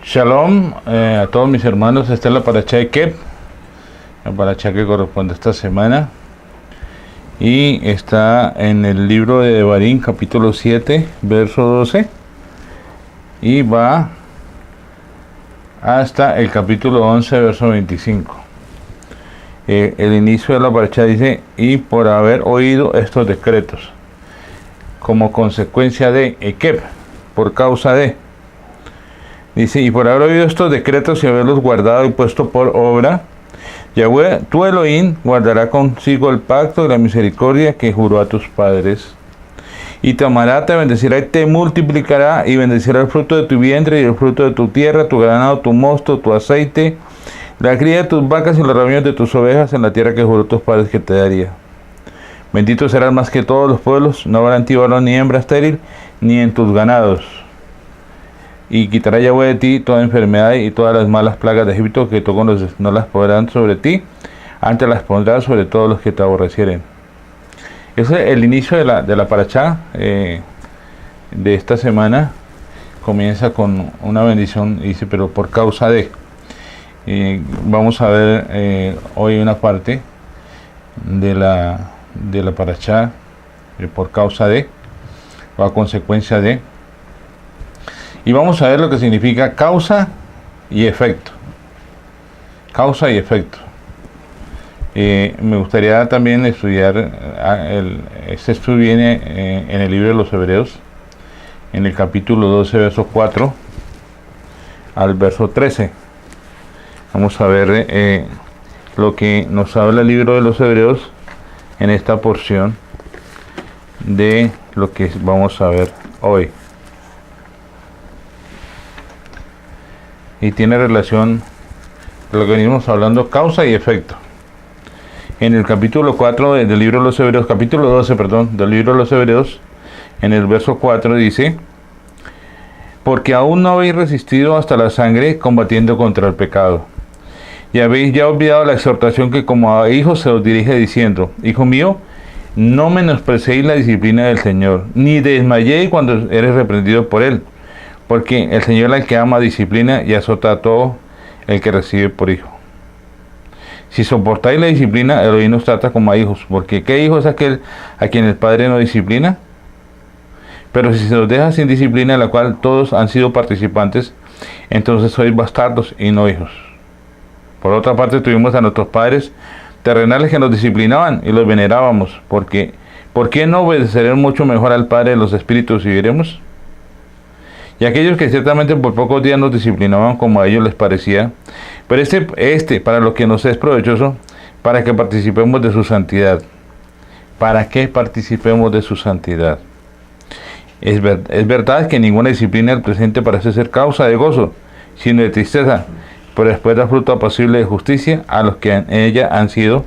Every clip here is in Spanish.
Shalom a todos mis hermanos. Esta es la paracha de Kep, la paracha que corresponde a esta semana, y está en el libro de Devarim, capítulo 7, verso 12, y va hasta el capítulo 11, verso 25. El inicio de la paracha dice: y por haber oído estos decretos, como consecuencia de Kep, por causa de. Dice: y por haber oído estos decretos y haberlos guardado y puesto por obra, Yahweh, tu Elohim, guardará consigo el pacto y la misericordia que juró a tus padres. Y te amará, te bendecirá y te multiplicará, y bendecirá el fruto de tu vientre y el fruto de tu tierra, tu ganado, tu mosto, tu aceite, la cría de tus vacas y los rebaños de tus ovejas en la tierra que juró a tus padres que te daría. Bendito serás más que todos los pueblos, no habrá en ti varón ni hembra estéril, ni en tus ganados. Y quitará Yahweh de ti toda enfermedad y todas las malas plagas de Egipto, que tú conoces, no las podrán sobre ti, antes las pondrás sobre todos los que te aborrecieren. Ese es el inicio de la paracha de esta semana. Comienza con una bendición, dice: pero por causa de. Vamos a ver hoy una parte de la paracha, por causa de, o a consecuencia de. Y vamos a ver lo que significa causa y efecto. Causa y efecto. Me gustaría también estudiar, este estudio viene en el libro de los Hebreos, en el capítulo 12, verso 4 al verso 13. Vamos a ver lo que nos habla el libro de los Hebreos en esta porción de lo que vamos a ver hoy. Y tiene relación con lo que venimos hablando, causa y efecto. En el capítulo 4 del libro de los Hebreos, capítulo 12, perdón, del libro de los Hebreos, en el verso 4 dice: porque aún no habéis resistido hasta la sangre combatiendo contra el pecado. Y habéis ya olvidado la exhortación que como a hijos se os dirige diciendo: hijo mío, no menosprecéis la disciplina del Señor, ni desmayéis cuando eres reprendido por él. Porque el Señor es el que ama, disciplina y azota a todo el que recibe por hijo. Si soportáis la disciplina, Elohim nos trata como a hijos. Porque ¿qué hijo es aquel a quien el Padre no disciplina? Pero si se os deja sin disciplina, en la cual todos han sido participantes, entonces sois bastardos y no hijos. Por otra parte, tuvimos a nuestros padres terrenales que nos disciplinaban y los venerábamos. Porque ¿por qué no obedeceremos mucho mejor al Padre de los Espíritus y viviremos? Y aquellos que ciertamente por pocos días nos disciplinaban como a ellos les parecía, pero para lo que nos es provechoso, para que participemos de su santidad. ¿Para qué participemos de su santidad? Es verdad que ninguna disciplina del presente parece ser causa de gozo, sino de tristeza, pero después da fruto apacible de justicia a los que en ella han sido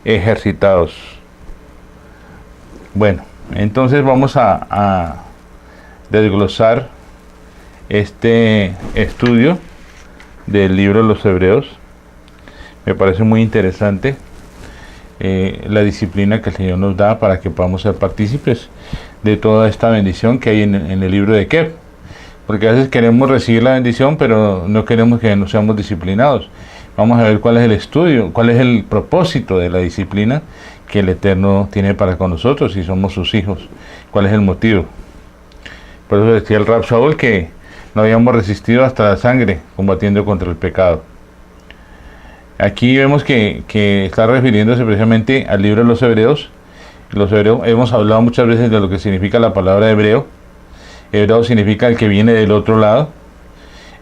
ejercitados. Bueno, entonces vamos a desglosar este estudio del libro de los Hebreos. Me parece muy interesante la disciplina que el Señor nos da para que podamos ser partícipes de toda esta bendición que hay en el libro de Kep. Porque a veces queremos recibir la bendición, pero no queremos que no seamos disciplinados. Vamos a ver cuál es el estudio, cuál es el propósito de la disciplina que el Eterno tiene para con nosotros si somos sus hijos. ¿Cuál es el motivo? Por eso decía el Rab Shaul que no habíamos resistido hasta la sangre combatiendo contra el pecado. Aquí vemos que está refiriéndose precisamente al libro de los Hebreos. Los hebreos, hemos hablado muchas veces de lo que significa la palabra hebreo. Hebreo significa el que viene del otro lado.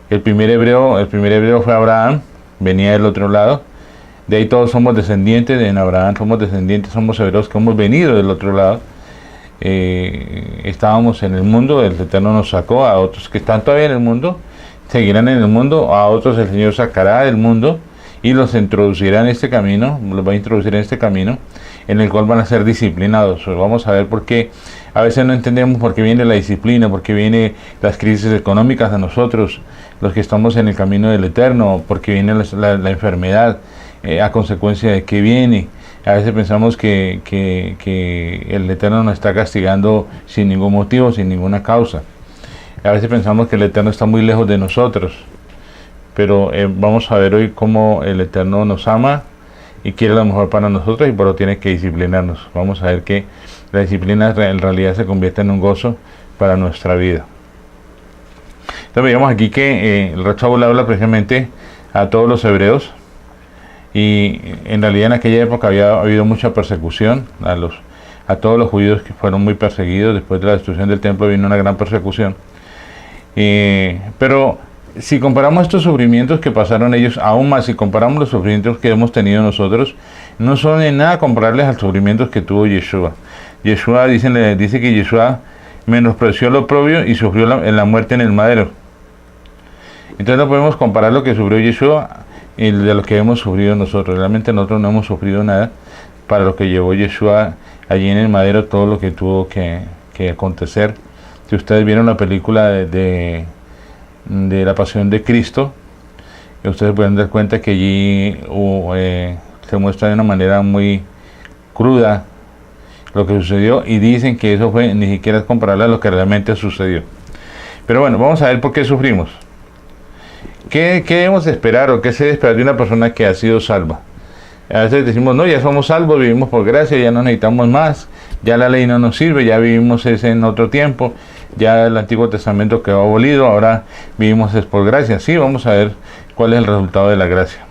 El primer hebreo fue Abraham, venía del otro lado. De ahí todos somos descendientes, en Abraham somos descendientes, somos hebreos que hemos venido del otro lado. Estábamos en el mundo, el Eterno nos sacó. A otros que están todavía en el mundo seguirán en el mundo, a otros el Señor sacará del mundo y los introducirá en este camino, los va a introducir en este camino en el cual van a ser disciplinados. Vamos a ver por qué a veces no entendemos por qué viene la disciplina, por qué vienen las crisis económicas a nosotros, los que estamos en el camino del Eterno, por qué viene la enfermedad, a consecuencia de qué viene. A veces pensamos que el Eterno nos está castigando sin ningún motivo, sin ninguna causa. A veces pensamos que el Eterno está muy lejos de nosotros. pero vamos a ver hoy cómo el Eterno nos ama y quiere lo mejor para nosotros y por eso tiene que disciplinarnos. Vamos a ver que la disciplina en realidad se convierte en un gozo para nuestra vida. Entonces veamos aquí que el Rachabu le habla precisamente a todos los hebreos, y en realidad en aquella época había habido mucha persecución a todos los judíos, que fueron muy perseguidos. Después de la destrucción del templo vino una gran persecución, pero si comparamos estos sufrimientos que pasaron ellos, aún más si comparamos los sufrimientos que hemos tenido nosotros, no son en nada comparables a los sufrimientos que tuvo Yeshua. Yeshua dice que Yeshua menospreció lo oprobio y sufrió la muerte en el madero. Entonces no podemos comparar lo que sufrió Yeshua y de lo que hemos sufrido nosotros. Realmente nosotros no hemos sufrido nada para lo que llevó Yeshua allí en el madero, todo lo que tuvo que acontecer. Si ustedes vieron la película de la Pasión de Cristo, ustedes pueden dar cuenta que allí se muestra de una manera muy cruda lo que sucedió, y dicen que eso fue ni siquiera es comparable a lo que realmente sucedió. Pero bueno, vamos a ver por qué sufrimos. ¿Qué debemos esperar o qué se debe esperar de una persona que ha sido salva? A veces decimos, no, ya somos salvos, vivimos por gracia, ya no necesitamos más, ya la ley no nos sirve, ya vivimos ese en otro tiempo, ya el Antiguo Testamento quedó abolido, ahora vivimos es por gracia. Sí, vamos a ver cuál es el resultado de la gracia.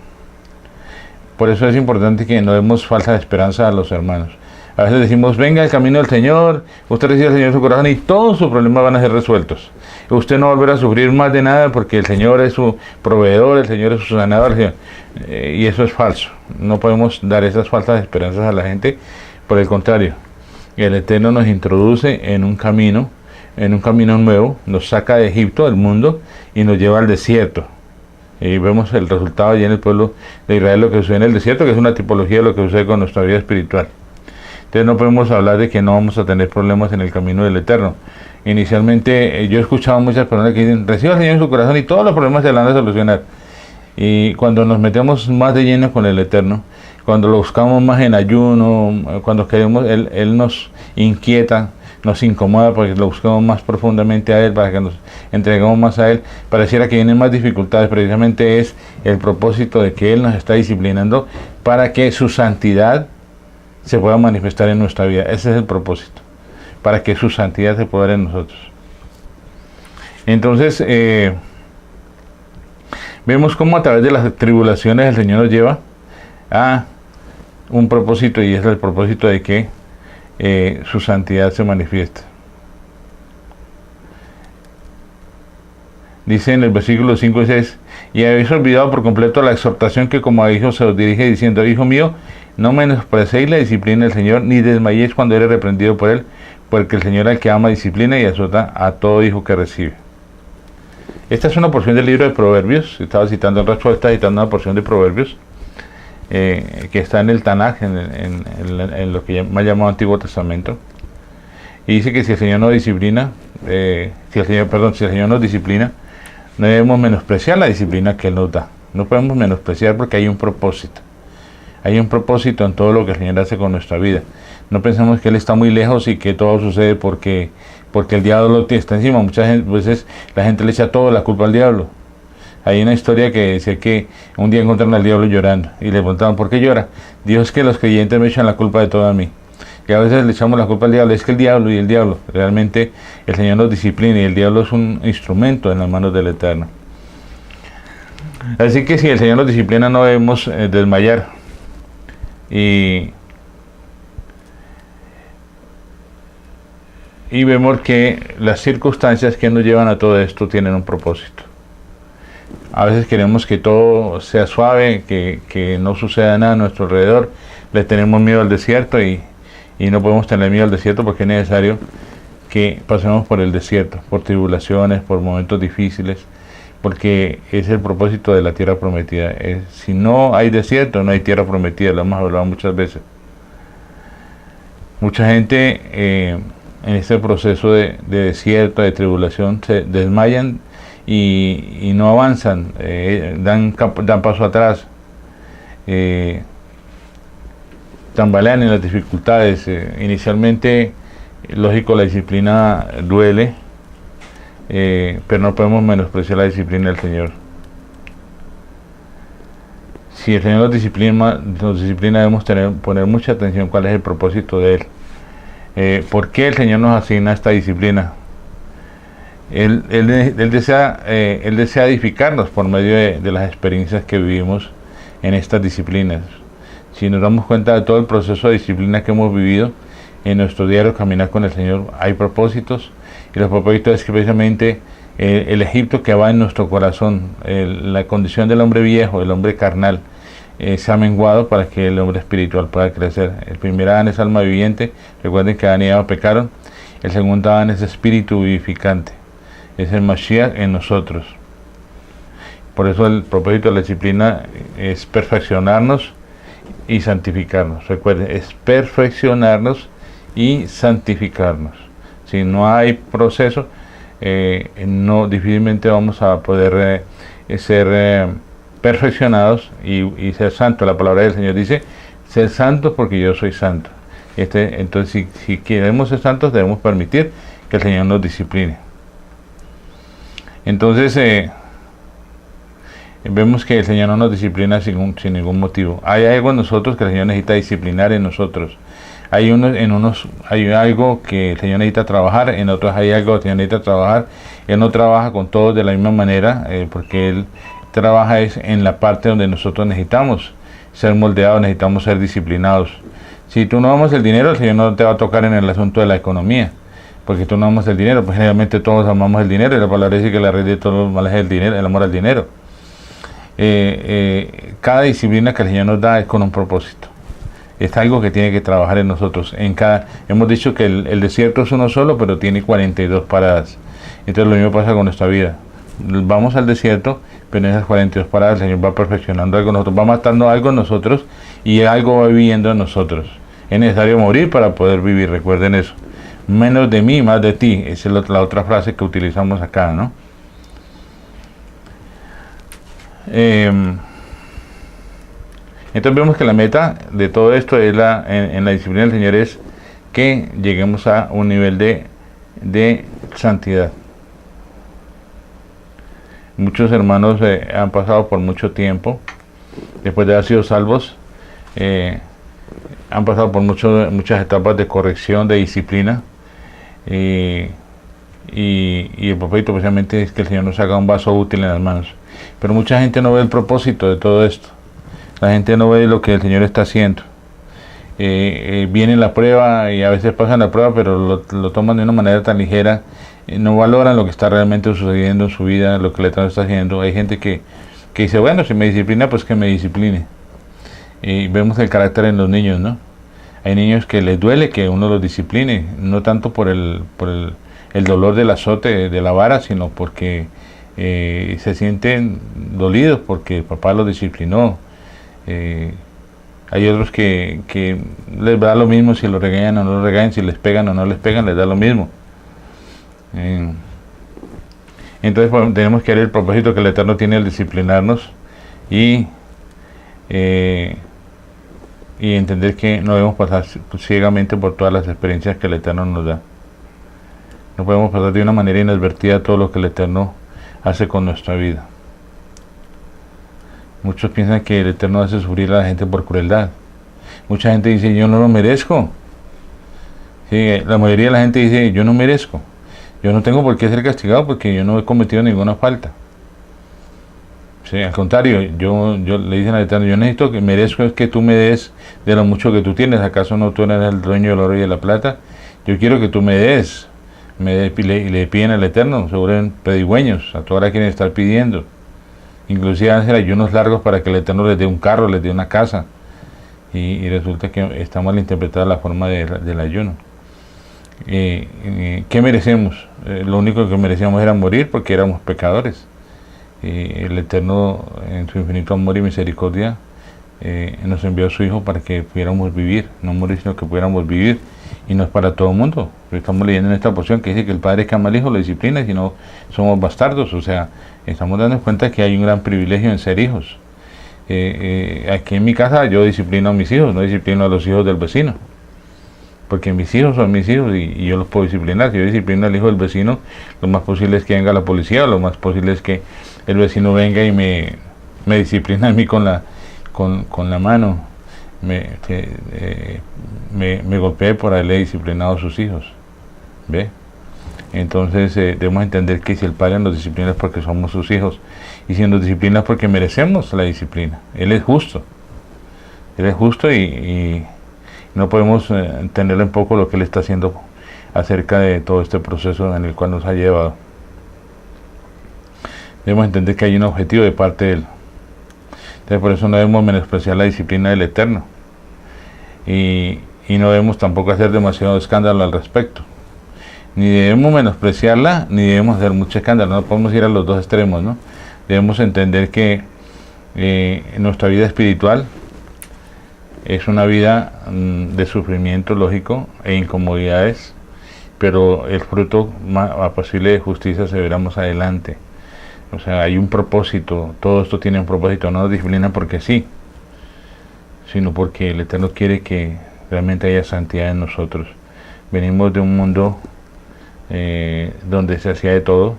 Por eso es importante que no demos falsa esperanza a los hermanos. A veces decimos, venga el camino del Señor, usted recibe al Señor en su corazón y todos sus problemas van a ser resueltos. Usted no volverá a sufrir más de nada porque el Señor es su proveedor, el Señor es su sanador. Y eso es falso. No podemos dar esas falsas esperanzas a la gente. Por el contrario, el Eterno nos introduce en un camino nuevo, nos saca de Egipto, del mundo, y nos lleva al desierto. Y vemos el resultado allí en el pueblo de Israel, lo que sucede en el desierto, que es una tipología de lo que sucede con nuestra vida espiritual. Entonces no podemos hablar de que no vamos a tener problemas en el camino del Eterno. Inicialmente yo he escuchado a muchas personas que dicen, reciba al Señor en su corazón y todos los problemas se van a solucionar. Y cuando nos metemos más de lleno con el Eterno, cuando lo buscamos más en ayuno, cuando queremos, Él nos inquieta, nos incomoda porque lo buscamos más profundamente a Él, para que nos entregamos más a Él, pareciera que vienen más dificultades. Precisamente es el propósito de que Él nos está disciplinando para que su santidad se pueda manifestar en nuestra vida. Ese es el propósito, para que su santidad se pueda ver en nosotros. Entonces vemos cómo a través de las tribulaciones el Señor nos lleva a un propósito, y es el propósito de que su santidad se manifieste. Dice en el versículo 5 y 6, y habéis olvidado por completo la exhortación que como a hijos se os dirige, diciendo, hijo mío, no menosprecéis la disciplina del Señor, ni desmayéis cuando eres reprendido por Él, porque el Señor al que ama disciplina y azota a todo hijo que recibe. Esta es una porción del libro de Proverbios. Estaba citando el resto, está citando una porción de Proverbios que está en el Tanaj, en lo que más llamado Antiguo Testamento, y dice que si el Señor nos disciplina, si el Señor nos disciplina, no debemos menospreciar la disciplina que Él nos da. No podemos menospreciar, porque hay un propósito. Hay un propósito en todo lo que el Señor hace con nuestra vida. No pensemos que Él está muy lejos y que todo sucede porque el diablo está encima. Muchas veces la gente le echa toda la culpa al diablo. Hay una historia que decía que un día encontraron al diablo llorando y le preguntaban, ¿por qué llora? Dios, es que los creyentes me echan la culpa de todo a mí. Y a veces le echamos la culpa al diablo. Es que el diablo, realmente el Señor nos disciplina, y el diablo es un instrumento en las manos del Eterno. Así que si el Señor nos disciplina, no debemos desmayar. Y vemos que las circunstancias que nos llevan a todo esto tienen un propósito. A veces queremos que todo sea suave, que no suceda nada a nuestro alrededor. Le tenemos miedo al desierto, y no podemos tener miedo al desierto, porque es necesario que pasemos por el desierto, por tribulaciones, por momentos difíciles, porque es el propósito de la tierra prometida. Si no hay desierto, no hay tierra prometida. Lo hemos hablado muchas veces. Mucha gente en este proceso de desierto, de tribulación, se desmayan y no avanzan, dan paso atrás, tambalean en las dificultades. Inicialmente, lógico, la disciplina duele, pero no podemos menospreciar la disciplina del Señor. si el Señor nos disciplina debemos poner mucha atención cuál es el propósito de Él. ¿Por qué el Señor nos asigna esta disciplina? Él desea edificarnos por medio de las experiencias que vivimos en estas disciplinas. Si nos damos cuenta de todo el proceso de disciplina que hemos vivido en nuestro diario caminar con el Señor, hay propósitos, y los propósitos es que precisamente el Egipto que va en nuestro corazón, la condición del hombre viejo, el hombre carnal, se ha menguado para que el hombre espiritual pueda crecer. El primer Adán es alma viviente, recuerden que Adán y Eva pecaron. El segundo Adán es espíritu vivificante, es el Mashiach en nosotros. Por eso el propósito de la disciplina es perfeccionarnos y santificarnos. Recuerden, es perfeccionarnos y santificarnos. Si no hay proceso, difícilmente vamos a poder ser perfeccionados y ser santos. La palabra del Señor dice, ser santos porque yo soy santo. Entonces, si queremos ser santos, debemos permitir que el Señor nos discipline. Entonces, vemos que el Señor no nos disciplina sin ningún motivo. Hay algo en nosotros que el Señor necesita disciplinar en nosotros. Hay algo que el Señor necesita trabajar, en otros hay algo que el Señor necesita trabajar. Él no trabaja con todos de la misma manera, porque Él trabaja en la parte donde nosotros necesitamos ser moldeados, necesitamos ser disciplinados. Si tú no amas el dinero, el Señor no te va a tocar en el asunto de la economía, porque tú no amas el dinero. Pues generalmente todos amamos el dinero, y la palabra dice que la raíz de todos los males es el dinero, el amor al dinero. Cada disciplina que el Señor nos da es con un propósito. Es algo que tiene que trabajar en nosotros. Hemos dicho que el desierto es uno solo, pero tiene 42 paradas. Entonces lo mismo pasa con nuestra vida. Vamos al desierto, pero en esas 42 paradas el Señor va perfeccionando algo en nosotros, va matando algo en nosotros y algo va viviendo en nosotros. Es necesario morir para poder vivir, recuerden eso. Menos de mí, más de ti. Esa es la otra frase que utilizamos acá, ¿no? Entonces vemos que la meta de todo esto es en la disciplina del Señor es que lleguemos a un nivel de santidad. Muchos hermanos han pasado por mucho tiempo, después de haber sido salvos, han pasado por muchas etapas de corrección, de disciplina, y el propósito precisamente es que el Señor nos haga un vaso útil en las manos. Pero mucha gente no ve el propósito de todo esto. La gente no ve lo que el Señor está haciendo. Viene la prueba y a veces pasan la prueba, pero lo toman de una manera tan ligera, no valoran lo que está realmente sucediendo en su vida, lo que el Eterno está haciendo. Hay gente que dice, bueno, si me disciplina, pues que me discipline. Y vemos el carácter en los niños, ¿no? Hay niños que les duele que uno los discipline, no tanto por el dolor del azote de la vara, sino porque se sienten dolidos porque el papá los disciplinó. Hay otros que les da lo mismo si lo regañan o no lo regañan, si les pegan o no les pegan, les da lo mismo. Entonces tenemos que ver el propósito que el Eterno tiene al disciplinarnos y entender que no debemos pasar ciegamente por todas las experiencias que el Eterno nos da. No podemos pasar de una manera inadvertida todo lo que el Eterno hace con nuestra vida. Muchos piensan que el Eterno hace sufrir a la gente por crueldad. Mucha gente dice, yo no lo merezco. Sí, la mayoría de la gente dice, yo no merezco. Yo no tengo por qué ser castigado porque yo no he cometido ninguna falta. Sí, al contrario, yo le dicen al Eterno, yo necesito que merezco es que tú me des de lo mucho que tú tienes. ¿Acaso no tú eres el dueño del oro y de la plata? Yo quiero que tú me des. Y le piden al Eterno, se vuelven pedigüeños, a toda hora quieren estar pidiendo. Inclusive hacen ayunos largos para que el Eterno les dé un carro, les dé una casa. Y resulta que está mal interpretada la forma del ayuno. ¿Qué merecemos? Lo único que merecíamos era morir porque éramos pecadores. El Eterno, en su infinito amor y misericordia, nos envió a su Hijo para que pudiéramos vivir, no morir, sino que pudiéramos vivir. Y no es para todo el mundo. Estamos leyendo en esta porción que dice que el Padre que ama al Hijo lo disciplina, y si no somos bastardos. O sea, estamos dando cuenta que hay un gran privilegio en ser hijos. Aquí en mi casa yo disciplino a mis hijos, no disciplino a los hijos del vecino. Porque mis hijos son mis hijos y yo los puedo disciplinar. Si yo disciplino al hijo del vecino, lo más posible es que venga la policía, o lo más posible es que el vecino venga y me disciplina a mí con con la mano me golpeé por haberle disciplinado a sus hijos. ¿Ve? Entonces debemos entender que si el Padre nos disciplina es porque somos sus hijos, y si nos disciplina es porque merecemos la disciplina. Él es justo. Él es justo y no podemos tenerlo en poco lo que Él está haciendo acerca de todo este proceso en el cual nos ha llevado. Debemos entender que hay un objetivo de parte de Él. Entonces por eso no debemos menospreciar la disciplina del Eterno. Y no debemos tampoco hacer demasiado escándalo al respecto. Ni debemos menospreciarla, ni debemos hacer mucho escándalo. No podemos ir a los dos extremos, ¿no? Debemos entender que nuestra vida espiritual es una vida de sufrimiento lógico e incomodidades, pero el fruto apacible de justicia se verá más adelante. O sea, hay un propósito, todo esto tiene un propósito, no nos disciplina porque sí, sino porque el Eterno quiere que realmente haya santidad en nosotros. Venimos de un mundo donde se hacía de todo.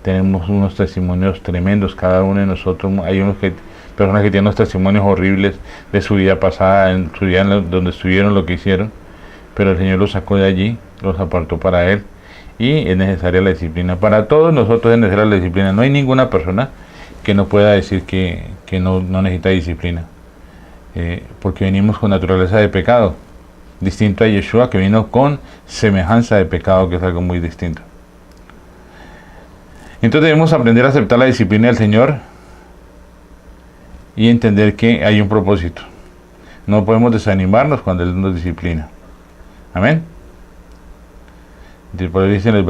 Tenemos unos testimonios tremendos, cada uno de nosotros. Hay personas que tienen unos testimonios horribles de su vida pasada, en su vida donde estuvieron, lo que hicieron, pero el Señor los sacó de allí, los apartó para Él, y es necesaria la disciplina. Para todos nosotros es necesaria la disciplina. No hay ninguna persona que no pueda decir que no necesita disciplina, porque venimos con naturaleza de pecado, distinto a Yeshua, que vino con semejanza de pecado, que es algo muy distinto. Entonces debemos aprender a aceptar la disciplina del Señor y entender que hay un propósito. No podemos desanimarnos cuando Él nos disciplina. Amén. Por eso dice en el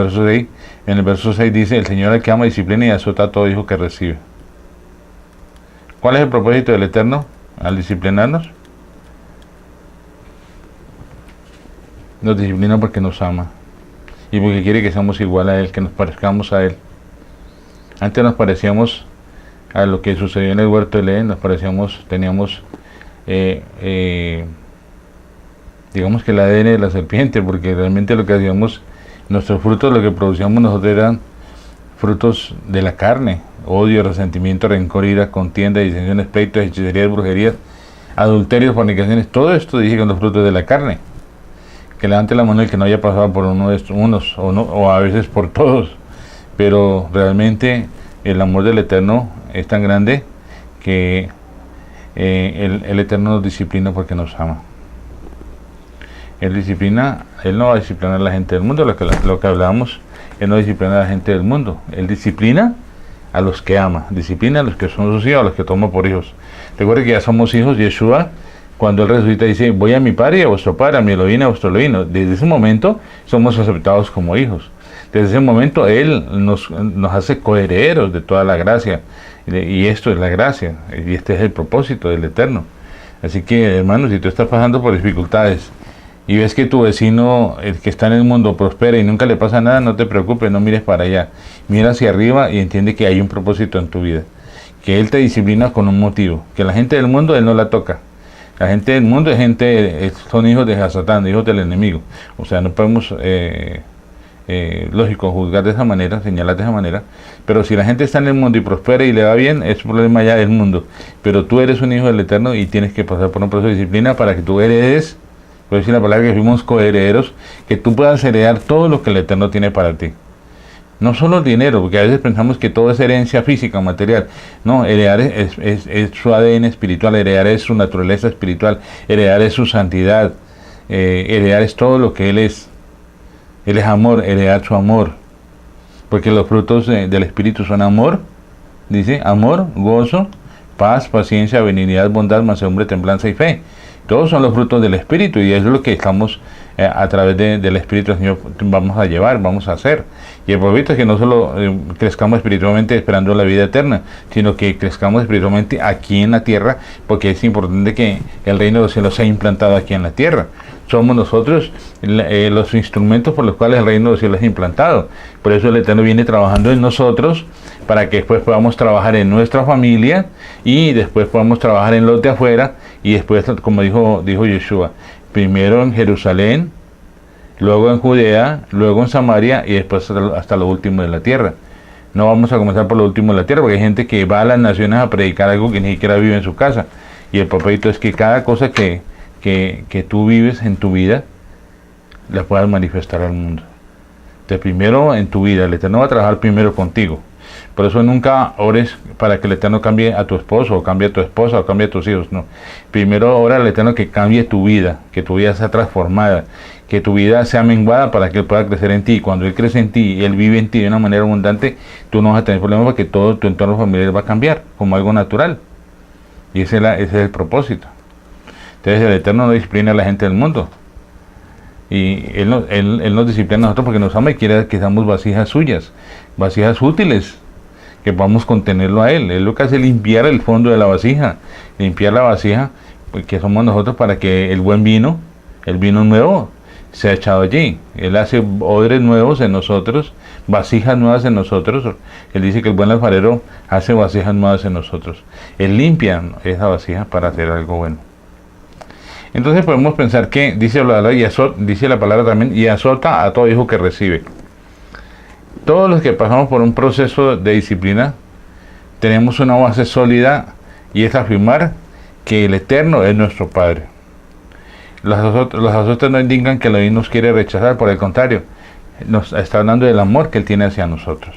verso 6 dice: el Señor al que ama disciplina y azota a todo hijo que recibe. ¿Cuál es el propósito del Eterno al disciplinarnos? Nos disciplina porque nos ama y porque quiere que seamos igual a Él, que nos parezcamos a Él. Antes nos parecíamos a lo que sucedió en el huerto de Edén, teníamos digamos que el ADN de la serpiente, porque realmente lo que hacíamos, nuestros frutos, lo que producíamos nosotros eran frutos de la carne: odio, resentimiento, rencor, ira, contienda, disensiones, pleitos, hechicerías, brujerías, adulterios, fornicaciones. Todo esto dije con los frutos de la carne. Que levante la mano el que no haya pasado por unos o a veces por todos. Pero realmente el amor del Eterno es tan grande que el Eterno nos disciplina porque nos ama. Él no va a disciplinar a la gente del mundo, lo que hablábamos. Él no disciplina a la gente del mundo. Él disciplina a los que ama, disciplina a los que son sus hijos, a los que toma por hijos. Recuerde que ya somos hijos. Yeshua, cuando Él resucita, dice: voy a mi Padre y a vuestro Padre, a mi Elohim y a vuestro Elohim. Desde ese momento somos aceptados como hijos. Desde ese momento Él nos hace coherederos de toda la gracia, y esto es la gracia, y este es el propósito del Eterno. Así que, hermanos, si tú estás pasando por dificultades y ves que tu vecino, el que está en el mundo, prospera y nunca le pasa nada, no te preocupes, no mires para allá, mira hacia arriba y entiende que hay un propósito en tu vida, que Él te disciplina con un motivo, que la gente del mundo Él no la toca. La gente del mundo son hijos de Hasatán, hijos del enemigo. O sea, no podemos lógico, juzgar de esa manera, señalar de esa manera, pero si la gente está en el mundo y prospera y le va bien, es un problema ya del mundo. Pero tú eres un hijo del Eterno y tienes que pasar por un proceso de disciplina para que tú heredes, por decir la palabra, que fuimos coherederos, que tú puedas heredar todo lo que el Eterno tiene para ti. No solo el dinero, porque a veces pensamos que todo es herencia física, material. No, heredar es su ADN espiritual, heredar es su naturaleza espiritual, heredar es su santidad, heredar es todo lo que Él es. Él es amor, heredar su amor, porque los frutos del Espíritu son amor, dice: amor, gozo, paz, paciencia, benignidad, bondad, mansedumbre, templanza y fe. Todos son los frutos del Espíritu, y eso es lo que estamos a través del Espíritu del Señor vamos a llevar, vamos a hacer. Y el propósito es que no solo crezcamos espiritualmente esperando la vida eterna, sino que crezcamos espiritualmente aquí en la tierra, porque es importante que el reino de los cielos sea implantado aquí en la tierra. Somos nosotros los instrumentos por los cuales el reino de los cielos es implantado. Por eso el Eterno viene trabajando en nosotros, para que después podamos trabajar en nuestra familia, y después podamos trabajar en los de afuera, y después, como dijo Yeshua, primero en Jerusalén, luego en Judea, luego en Samaria, y después hasta lo último de la tierra. No vamos a comenzar por lo último de la tierra, porque hay gente que va a las naciones a predicar algo que ni siquiera vive en su casa. Y el propósito es que cada cosa que tú vives en tu vida, la puedas manifestar al mundo. Entonces, primero en tu vida, el Eterno va a trabajar primero contigo. Por eso nunca ores para que el Eterno cambie a tu esposo, o cambie a tu esposa, o cambie a tus hijos. No. Primero ora al Eterno que cambie tu vida, que tu vida sea transformada, que tu vida sea menguada para que Él pueda crecer en ti. Y cuando Él crece en ti y Él vive en ti de una manera abundante, tú no vas a tener problemas porque todo tu entorno familiar va a cambiar como algo natural. Y ese es el propósito. Entonces el Eterno no disciplina a la gente del mundo. Y Él nos disciplina a nosotros porque nos ama y quiere que seamos vasijas suyas, vasijas útiles, que podamos contenerlo a Él. Él lo que hace es limpiar el fondo de la vasija, limpiar la vasija, pues, que somos nosotros, para que el buen vino, el vino nuevo, sea echado allí. Él hace odres nuevos en nosotros, vasijas nuevas en nosotros. Él dice que el buen alfarero hace vasijas nuevas en nosotros. Él limpia esa vasija para hacer algo bueno. Entonces podemos pensar que dice la palabra también, y azota a todo hijo que recibe. Todos los que pasamos por un proceso de disciplina tenemos una base sólida, y es afirmar que el Eterno es nuestro Padre. Los azotes no indican que Elohim nos quiere rechazar, por el contrario, nos está hablando del amor que Él tiene hacia nosotros.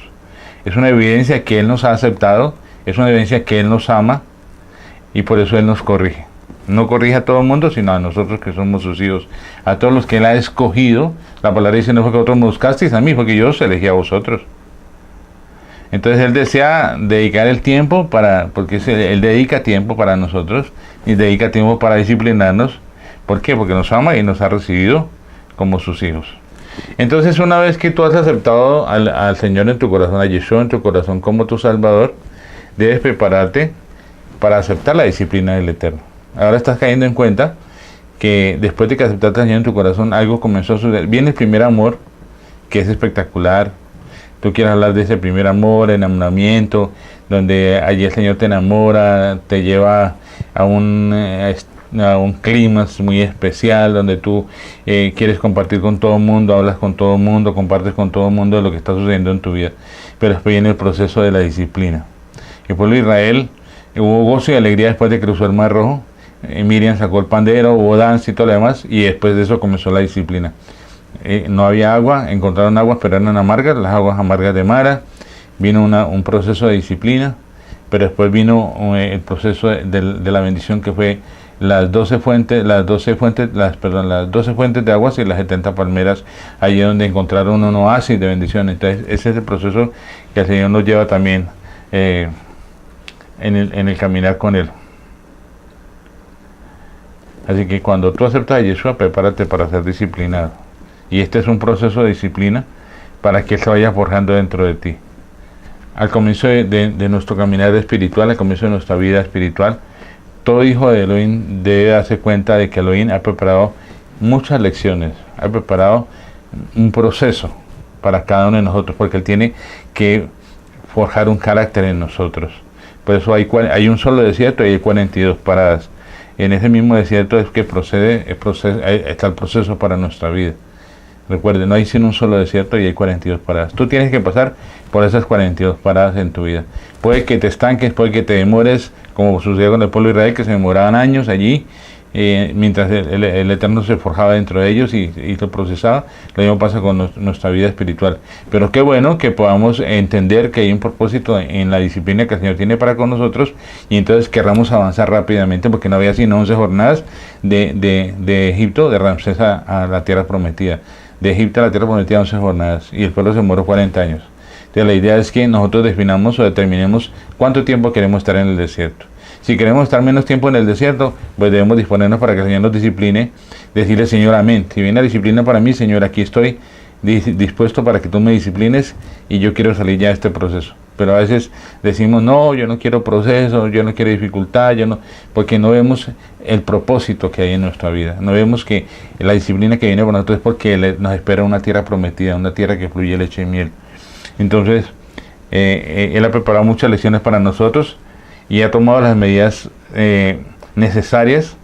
Es una evidencia que Él nos ha aceptado, es una evidencia que Él nos ama, y por eso Él nos corrige. No corrige a todo el mundo, sino a nosotros que somos sus hijos, a todos los que Él ha escogido. La palabra dice: no fue que vosotros me buscasteis a mí, fue que yo os elegí a vosotros. Entonces Él desea dedicar el tiempo porque Él dedica tiempo para nosotros, y dedica tiempo para disciplinarnos. ¿Por qué? Porque nos ama y nos ha recibido como sus hijos. Entonces, una vez que tú has aceptado al Señor en tu corazón, a Yeshua en tu corazón como tu Salvador, debes prepararte para aceptar la disciplina del Eterno. Ahora estás cayendo en cuenta que después de que aceptaste al Señor en tu corazón, algo comenzó a suceder. Viene el primer amor, que es espectacular. Tú quieres hablar de ese primer amor, enamoramiento, donde allí el Señor te enamora, te lleva a un clima muy especial, donde tú quieres compartir con todo el mundo, hablas con todo el mundo, compartes con todo el mundo de lo que está sucediendo en tu vida. Pero después viene el proceso de la disciplina. El pueblo de Israel hubo gozo y alegría después de que cruzó el Mar Rojo. Miriam sacó el pandero, hubo danza y todo lo demás, y después de eso comenzó la disciplina. No había agua, encontraron aguas, pero eran amargas, las aguas amargas de Mara. Vino un proceso de disciplina, pero después vino el proceso de la bendición, que fue las 12 fuentes de aguas y las 70 palmeras, allí donde encontraron un oasis de bendición. Entonces ese es el proceso que el Señor nos lleva también en el caminar con Él. Así que cuando tú aceptas a Yeshua, prepárate para ser disciplinado. Y este es un proceso de disciplina para que Él se vaya forjando dentro de ti. Al comienzo de nuestro caminar espiritual, al comienzo de nuestra vida espiritual, todo hijo de Elohim debe darse cuenta de que Elohim ha preparado muchas lecciones, ha preparado un proceso para cada uno de nosotros, porque Él tiene que forjar un carácter en nosotros. Por eso hay un solo desierto y hay 42 paradas. En ese mismo desierto es que está el proceso para nuestra vida. Recuerden, no hay sino un solo desierto y hay 42 paradas. Tú tienes que pasar por esas 42 paradas en tu vida. Puede que te estanques, puede que te demores, como sucedió con el pueblo de Israel, que se demoraban años allí, mientras el Eterno se forjaba dentro de ellos y lo procesaba. Lo mismo pasa con nuestra vida espiritual. Pero qué bueno que podamos entender que hay un propósito en la disciplina que el Señor tiene para con nosotros, y entonces querramos avanzar rápidamente, porque no había sino 11 jornadas de Egipto, de Ramsés a la tierra prometida. De Egipto a la tierra prometida 11 jornadas, y el pueblo se demoró 40 años. Entonces la idea es que nosotros definamos o determinemos cuánto tiempo queremos estar en el desierto. Si queremos estar menos tiempo en el desierto, pues debemos disponernos para que el Señor nos discipline, decirle: Señor, amén. Si viene la disciplina para mí, Señor, aquí estoy dispuesto para que tú me disciplines, y yo quiero salir ya de este proceso. Pero a veces decimos: no, yo no quiero proceso, yo no quiero dificultad, porque no vemos el propósito que hay en nuestra vida. No vemos que la disciplina que viene por nosotros es porque nos espera una tierra prometida, una tierra que fluye leche y miel. Entonces, Él ha preparado muchas lecciones para nosotros y ha tomado las medidas necesarias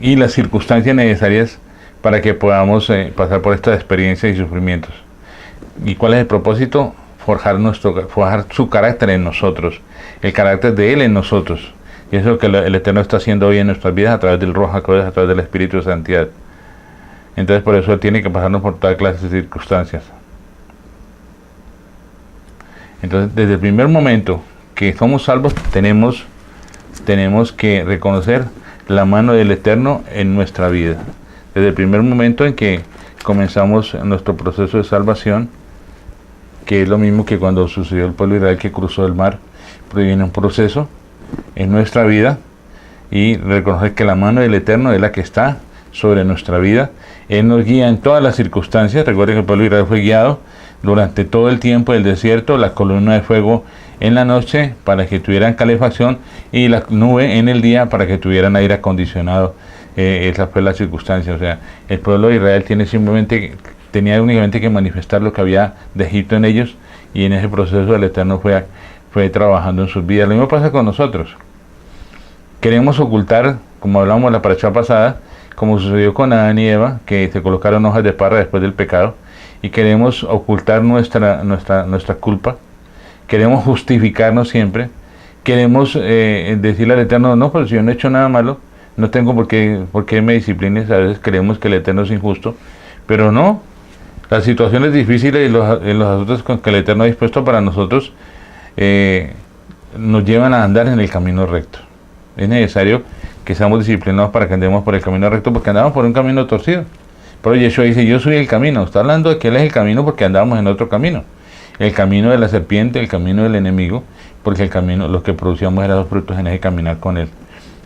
y las circunstancias necesarias para que podamos pasar por estas experiencias y sufrimientos. ¿Y cuál es el propósito? Forjar su carácter en nosotros, el carácter de Él en nosotros. Y eso es lo que el Eterno está haciendo hoy en nuestras vidas a través del Ruach HaKodesh, a través del Espíritu de Santidad. Entonces por eso Él tiene que pasarnos por toda clase de circunstancias. Entonces desde el primer momento que somos salvos tenemos que reconocer la mano del Eterno en nuestra vida. Desde el primer momento en que comenzamos nuestro proceso de salvación, que es lo mismo que cuando sucedió el pueblo de Israel que cruzó el mar, pero viene un proceso en nuestra vida y reconocer que la mano del Eterno es la que está sobre nuestra vida. Él nos guía en todas las circunstancias. Recuerden que el pueblo de Israel fue guiado durante todo el tiempo del desierto, la columna de fuego en la noche para que tuvieran calefacción y la nube en el día para que tuvieran aire acondicionado. Esa fue la circunstancia. O sea, el pueblo de Israel tenía únicamente que manifestar lo que había de Egipto en ellos, y en ese proceso el Eterno fue trabajando en sus vidas. Lo mismo pasa con nosotros. Queremos ocultar, como hablamos la parashá pasada, como sucedió con Adán y Eva, que se colocaron hojas de parra después del pecado, y queremos ocultar nuestra culpa, queremos justificarnos siempre, queremos decirle al Eterno, no, pues yo no he hecho nada malo, no tengo por qué me disciplines. A veces creemos que el Eterno es injusto, pero no. Las situaciones difíciles y los asuntos con que el Eterno ha dispuesto para nosotros nos llevan a andar en el camino recto. Es necesario que seamos disciplinados para que andemos por el camino recto, porque andamos por un camino torcido. Pero Yeshua dice, yo soy el camino. Está hablando de que Él es el camino porque andábamos en otro camino. El camino de la serpiente, el camino del enemigo, porque el camino, lo que producíamos eran los frutos en ese caminar con Él.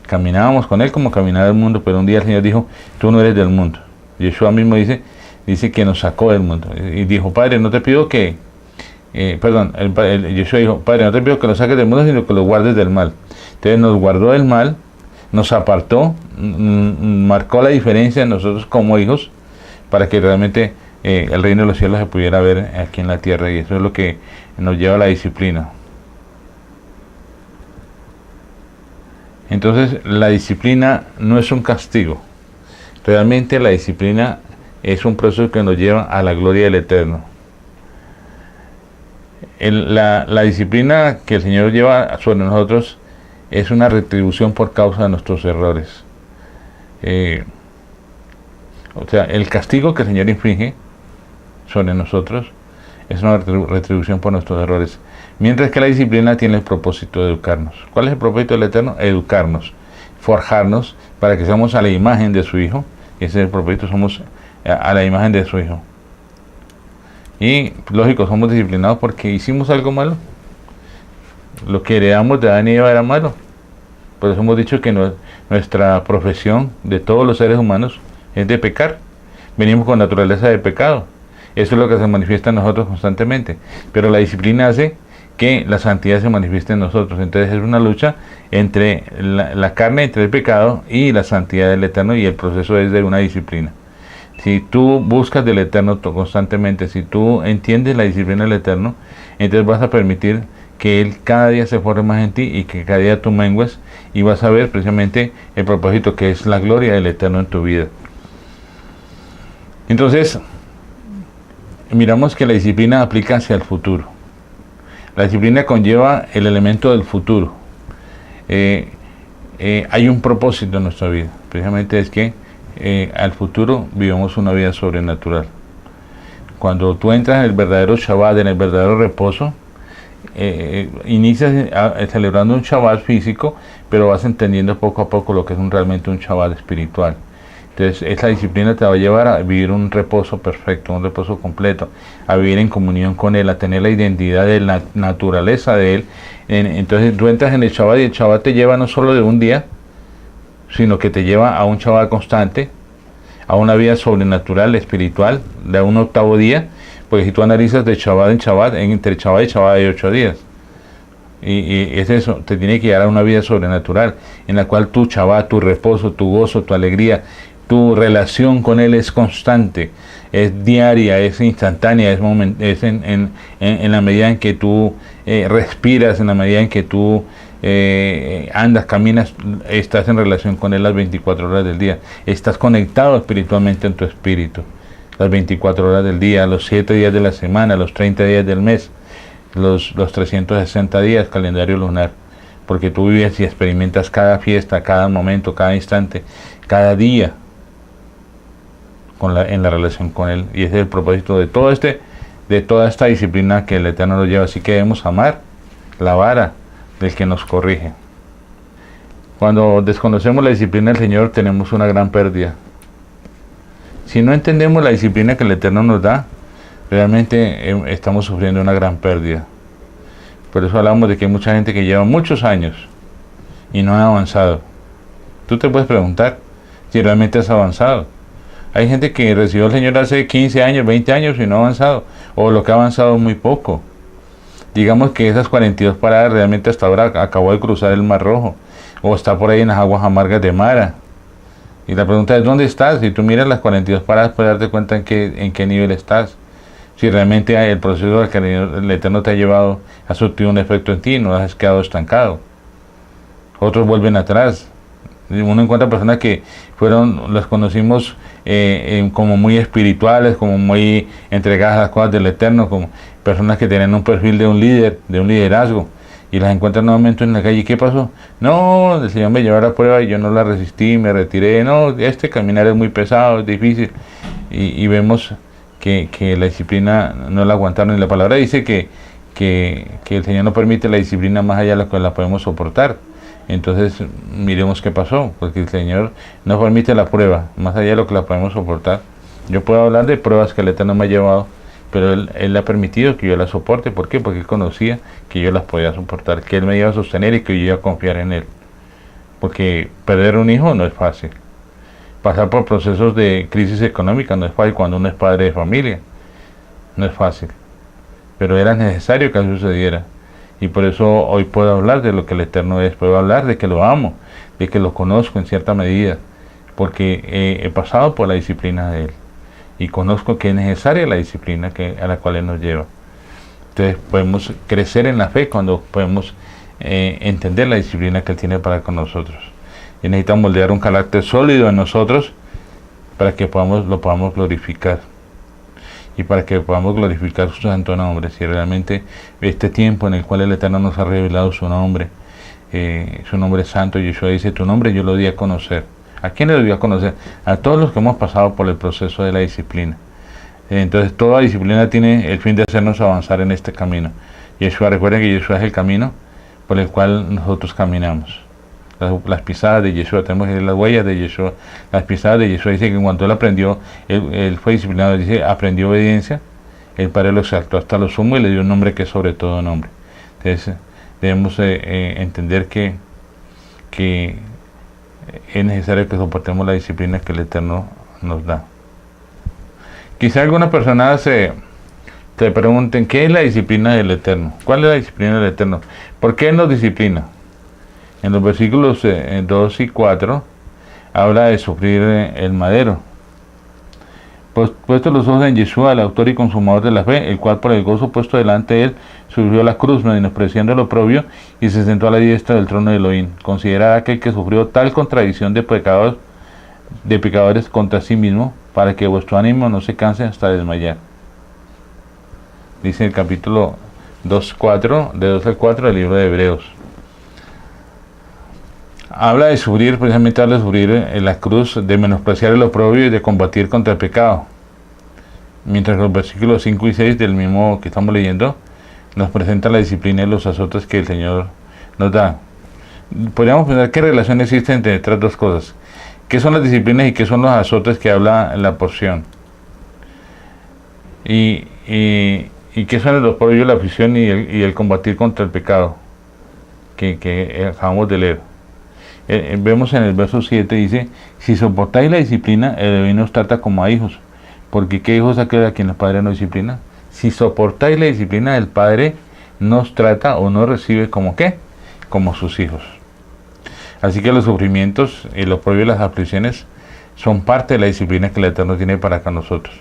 Caminábamos con Él como caminaba el mundo, pero un día el Señor dijo, tú no eres del mundo. Yeshua mismo dice que nos sacó del mundo. Y dijo, Padre, no te pido que... Yeshua dijo, Padre, no te pido que lo saques del mundo, sino que lo guardes del mal. Entonces nos guardó del mal, nos apartó, marcó la diferencia en nosotros como hijos, para que realmente el reino de los cielos se pudiera ver aquí en la tierra, y eso es lo que nos lleva a la disciplina. Entonces la disciplina no es un castigo, realmente la disciplina es un proceso que nos lleva a la gloria del Eterno. La disciplina que el Señor lleva sobre nosotros es una retribución por causa de nuestros errores. O sea, el castigo que el Señor inflige sobre nosotros es una retribución por nuestros errores. Mientras que la disciplina tiene el propósito de educarnos. ¿Cuál es el propósito del Eterno? Educarnos, forjarnos para que seamos a la imagen de su Hijo. Y ese es el propósito, somos a la imagen de su Hijo. Y lógico, somos disciplinados porque hicimos algo malo. Lo que heredamos de Adán y Eva era malo. Por eso hemos dicho que nuestra profesión de todos los seres humanos es de pecar. Venimos con naturaleza de pecado. Eso es lo que se manifiesta en nosotros constantemente. Pero la disciplina hace que la santidad se manifieste en nosotros. Entonces es una lucha entre la carne, entre el pecado y la santidad del Eterno, y el proceso es de una disciplina. Si tú buscas del Eterno constantemente, si tú entiendes la disciplina del Eterno, entonces vas a permitir que Él cada día se forme más en ti y que cada día tú mengues, y vas a ver precisamente el propósito que es la gloria del Eterno en tu vida. Entonces, miramos que la disciplina aplica hacia el futuro. La disciplina conlleva el elemento del futuro. Hay un propósito en nuestra vida, precisamente es que al futuro vivamos una vida sobrenatural. Cuando tú entras en el verdadero Shabbat, en el verdadero reposo, inicias celebrando un Shabbat físico, pero vas entendiendo poco a poco lo que es realmente un Shabbat espiritual. Entonces esa disciplina te va a llevar a vivir un reposo perfecto, un reposo completo, a vivir en comunión con Él, a tener la identidad de la naturaleza de Él. Entonces tú entras en el Shabbat, y el Shabbat te lleva no solo de un día, sino que te lleva a un Shabbat constante, a una vida sobrenatural, espiritual, de un octavo día, porque si tú analizas de Shabbat en Shabbat, entre Shabbat y Shabbat hay 8 días. Y es eso, te tiene que llevar a una vida sobrenatural, en la cual tu Shabbat, tu reposo, tu gozo, tu alegría, tu relación con Él es constante, es diaria, es instantánea, es en la medida en que tú respiras, en la medida en que tú andas, caminas, estás en relación con Él las 24 horas del día, estás conectado espiritualmente en tu espíritu. las 24 horas del día, los 7 días de la semana, los 30 días del mes, los 360 días, calendario lunar, porque tú vives y experimentas cada fiesta, cada momento, cada instante, cada día en la relación con Él, y ese es el propósito de toda esta disciplina que el Eterno nos lleva. Así que debemos amar la vara del que nos corrige. Cuando desconocemos la disciplina del Señor, tenemos una gran pérdida. Si no entendemos la disciplina que el Eterno nos da, realmente estamos sufriendo una gran pérdida. Por eso hablamos de que hay mucha gente que lleva muchos años y no ha avanzado. Tú te puedes preguntar si realmente has avanzado. Hay gente que recibió al Señor hace 15 años, 20 años y no ha avanzado, o lo que ha avanzado muy poco. Digamos que esas 42 paradas realmente hasta ahora acabó de cruzar el Mar Rojo, o está por ahí en las aguas amargas de Mara. Y la pregunta es, ¿dónde estás? Si tú miras las 42 paradas, puedes darte cuenta en qué nivel estás. Si realmente el proceso al que el Eterno te ha llevado ha surtido un efecto en ti, no has quedado estancado. Otros vuelven atrás. Uno encuentra personas que las conocimos como muy espirituales, como muy entregadas a las cosas del Eterno, como personas que tienen un perfil de un líder, de un liderazgo, y las encuentran nuevamente en la calle. ¿Qué pasó? No, el Señor me llevó a la prueba y yo no la resistí, me retiré. No, caminar es muy pesado, es difícil. Y vemos que la disciplina no la aguantaron. Y la palabra dice que el Señor no permite la disciplina más allá de lo que la podemos soportar. Entonces miremos qué pasó, porque el Señor no permite la prueba más allá de lo que la podemos soportar. Yo puedo hablar de pruebas que el Eterno me ha llevado, pero Él ha permitido que yo las soporte. ¿Por qué? Porque Él conocía que yo las podía soportar, que Él me iba a sostener y que yo iba a confiar en Él. Porque perder un hijo no es fácil. Pasar por procesos de crisis económica no es fácil cuando uno es padre de familia. No es fácil. Pero era necesario que eso sucediera. Y por eso hoy puedo hablar de lo que el Eterno es, puedo hablar de que lo amo, de que lo conozco en cierta medida, porque he pasado por la disciplina de Él y conozco que es necesaria la disciplina a la cual Él nos lleva. Entonces podemos crecer en la fe cuando podemos entender la disciplina que Él tiene para con nosotros. Y necesitamos moldear un carácter sólido en nosotros para que lo podamos glorificar. Y para que podamos glorificar su santo nombre. Si realmente este tiempo en el cual el Eterno nos ha revelado su nombre santo, Yeshua dice, tu nombre yo lo di a conocer. ¿A quién le dio a conocer? A todos los que hemos pasado por el proceso de la disciplina. Entonces toda disciplina tiene el fin de hacernos avanzar en este camino. Yeshua, recuerden que Yeshua es el camino por el cual nosotros caminamos. Las pisadas de Yeshua, tenemos las huellas de Yeshua, las pisadas de Yeshua. Dice que cuando él aprendió, él fue disciplinado, dice, aprendió obediencia, el Padre lo exaltó hasta lo sumo y le dio un nombre que es sobre todo nombre. Entonces debemos entender que es necesario que soportemos la disciplina que el Eterno nos da. Quizá algunas personas te pregunten, ¿qué es la disciplina del Eterno? ¿Cuál es la disciplina del Eterno? ¿Por qué Él nos disciplina? En los versículos 2 y 4 habla de sufrir el madero. Puesto los ojos en Yeshua, el autor y consumador de la fe, el cual por el gozo puesto delante de él sufrió la cruz, menospreciando el oprobio, y se sentó a la diestra del trono de Elohim. Considerad aquel que sufrió tal contradicción de pecadores contra sí mismo, para que vuestro ánimo no se canse hasta desmayar. Dice el capítulo 2:4, de 2 al 4 del libro de Hebreos. Habla de sufrir, precisamente habla de sufrir en la cruz, de menospreciar el oprobio y de combatir contra el pecado. Mientras que los versículos 5 y 6 del mismo que estamos leyendo nos presenta la disciplina y los azotes que el Señor nos da. Podríamos pensar qué relación existe entre estas dos cosas. ¿Qué son las disciplinas y qué son los azotes que habla en la porción? Y qué son el oprobio, la aflicción y el combatir contra el pecado que acabamos de leer. Vemos en el verso 7, dice, si soportáis la disciplina, el Elohim nos trata como a hijos, porque ¿qué hijos aquel a quien el Padre no disciplina? Si soportáis la disciplina, el Padre nos trata o nos recibe como ¿qué? Como sus hijos. Así que los sufrimientos y los propios las aflicciones son parte de la disciplina que el Eterno tiene para con nosotros.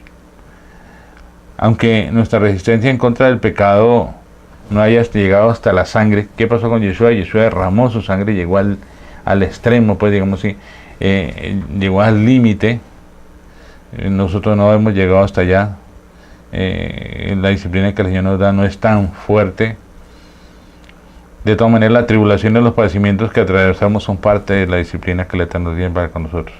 Aunque nuestra resistencia en contra del pecado no haya llegado hasta la sangre, ¿qué pasó con Yeshua? Yeshua derramó su sangre, llegó al extremo, pues digamos así, llegó al límite Nosotros no hemos llegado hasta allá. La disciplina que el Señor nos da no es tan fuerte. De todas maneras, la tribulación y los padecimientos que atravesamos son parte de la disciplina que el Eterno tiene para con nosotros.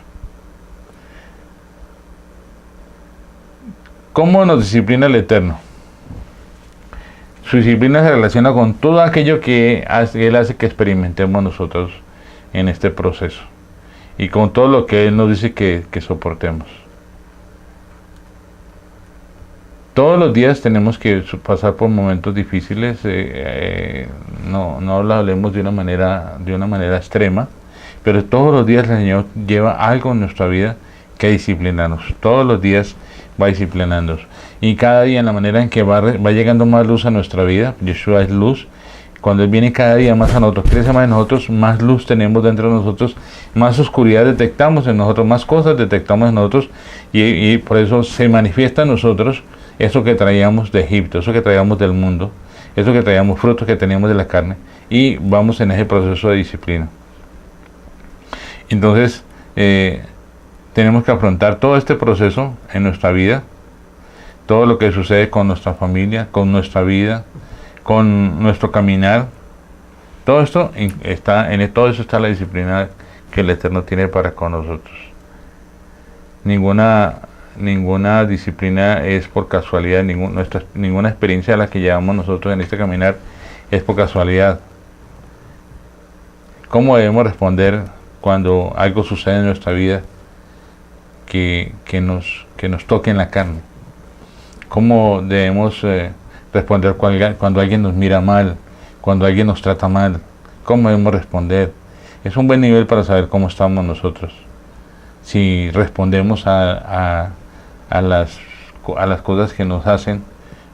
¿Cómo nos disciplina el Eterno? Su disciplina se relaciona con todo aquello que Él hace que experimentemos nosotros en este proceso, y con todo lo que Él nos dice que soportemos. Todos los días tenemos que pasar por momentos difíciles, no lo hablemos de una manera extrema, pero todos los días el Señor lleva algo en nuestra vida que disciplinarnos. Todos los días va disciplinándonos, y cada día en la manera en que va llegando más luz a nuestra vida. Yeshua es luz. Cuando Él viene cada día más a nosotros, crece más en nosotros, más luz tenemos dentro de nosotros, más oscuridad detectamos en nosotros, más cosas detectamos en nosotros, y por eso se manifiesta en nosotros eso que traíamos de Egipto, eso que traíamos del mundo, eso que traíamos, frutos que teníamos de la carne, y vamos en ese proceso de disciplina. Entonces, tenemos que afrontar todo este proceso en nuestra vida, todo lo que sucede con nuestra familia, con nuestra vida, con nuestro caminar. Todo esto todo eso está la disciplina que el Eterno tiene para con nosotros. Ninguna disciplina es por casualidad, ninguna experiencia de la que llevamos nosotros en este caminar es por casualidad. ¿Cómo debemos responder cuando algo sucede en nuestra vida que nos toque en la carne? ¿Cómo debemos responder cuando alguien nos mira mal, cuando alguien nos trata mal? ¿Cómo debemos responder? Es un buen nivel para saber cómo estamos nosotros. Si respondemos a las cosas que nos hacen,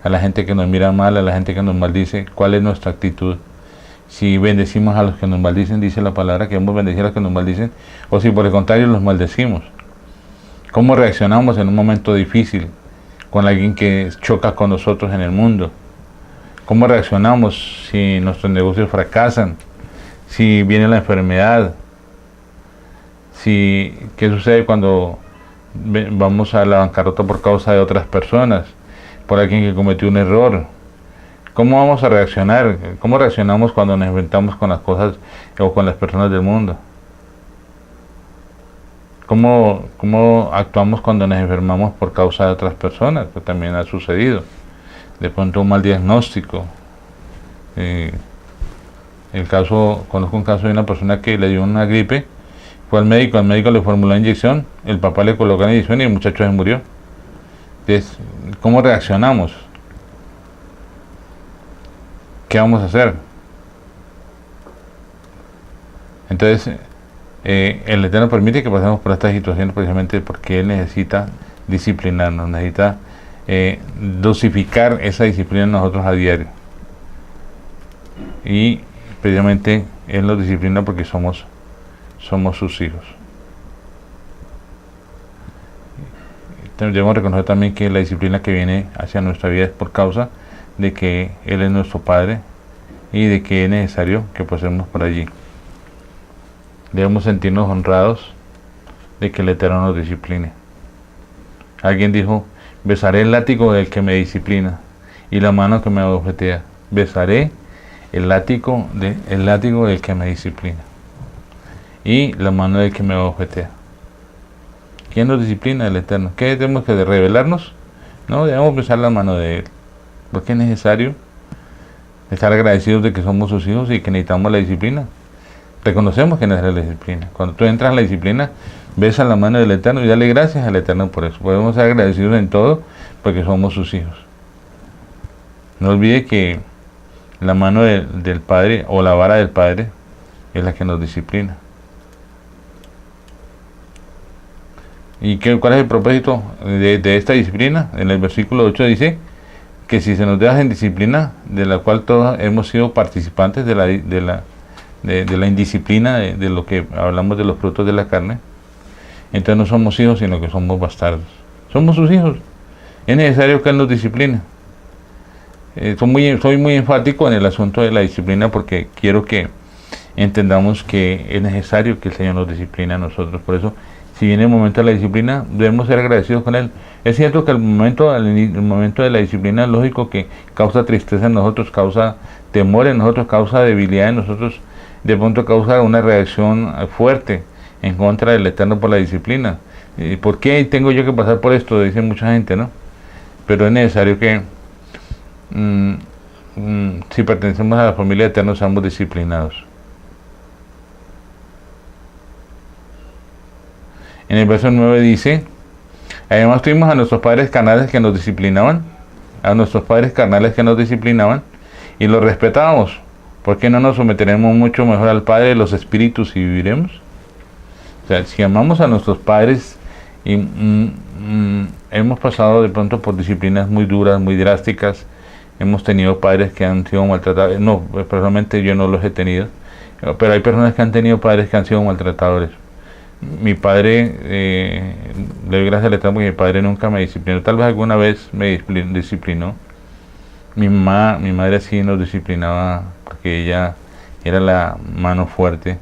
a la gente que nos mira mal, a la gente que nos maldice, ¿cuál es nuestra actitud? Si bendecimos a los que nos maldicen, dice la palabra que debemos bendecir a los que nos maldicen, o si por el contrario los maldecimos. ¿Cómo reaccionamos en un momento difícil con alguien que choca con nosotros en el mundo? ¿Cómo reaccionamos si nuestros negocios fracasan? Si viene la enfermedad. ¿Qué sucede cuando vamos a la bancarrota por causa de otras personas? Por alguien que cometió un error. ¿Cómo vamos a reaccionar? ¿Cómo reaccionamos cuando nos enfrentamos con las cosas o con las personas del mundo? ¿Cómo actuamos cuando nos enfermamos por causa de otras personas? Que también ha sucedido. De pronto un mal diagnóstico. Conozco un caso de una persona que le dio una gripe, fue al médico le formuló la inyección, el papá le colocó la inyección y el muchacho se murió. Entonces, ¿cómo reaccionamos? ¿Qué vamos a hacer? Entonces, el Eterno permite que pasemos por estas situaciones precisamente porque Él necesita disciplinarnos, necesita dosificar esa disciplina en nosotros a diario. Y precisamente Él nos disciplina porque somos sus hijos. Debemos reconocer también que la disciplina que viene hacia nuestra vida es por causa de que Él es nuestro Padre y de que es necesario que pasemos por allí. Debemos sentirnos honrados de que el Eterno nos discipline. Alguien dijo: besaré el látigo del que me disciplina y la mano que me abofetea. Besaré el látigo del que me disciplina y la mano del que me abofetea. ¿Quién nos disciplina? El Eterno. ¿Qué tenemos que revelarnos? No, debemos besar la mano de Él, porque es necesario estar agradecidos de que somos sus hijos y que necesitamos la disciplina. Reconocemos que necesitamos la disciplina. Cuando tú entras a la disciplina, besa la mano del Eterno y dale gracias al Eterno por eso. Podemos ser agradecidos en todo porque somos sus hijos. No olvide que la mano del Padre o la vara del Padre es la que nos disciplina. ¿Y cuál es el propósito de esta disciplina? En el versículo 8 dice que si se nos deja en disciplina, de la cual todos hemos sido participantes de la indisciplina, de lo que hablamos de los frutos de la carne, entonces no somos hijos, sino que somos bastardos. Somos sus hijos. Es necesario que Él nos discipline. Soy muy enfático en el asunto de la disciplina porque quiero que entendamos que es necesario que el Señor nos discipline a nosotros. Por eso Si viene el momento de la disciplina, debemos ser agradecidos con Él. Es cierto que el momento de la disciplina es lógico que causa tristeza en nosotros, causa temor en nosotros, causa debilidad en nosotros, de pronto causa una reacción fuerte en contra del Eterno por la disciplina. ¿Por qué tengo yo que pasar por esto? Dice mucha gente, ¿no? Pero es necesario que si pertenecemos a la familia eterna seamos disciplinados. En el verso 9 dice: además tuvimos a nuestros padres carnales que nos disciplinaban, y los respetábamos. ¿Por qué no nos someteremos mucho mejor al Padre de los Espíritus y viviremos? O sea, si amamos a nuestros padres y hemos pasado de pronto por disciplinas muy duras, muy drásticas, hemos tenido padres que han sido maltratados. No, personalmente yo no los he tenido, pero hay personas que han tenido padres que han sido maltratadores. Mi padre, le doy gracias al Eterno porque mi padre nunca me disciplinó. Tal vez alguna vez me disciplinó. Mi madre sí nos disciplinaba porque ella era la mano fuerte,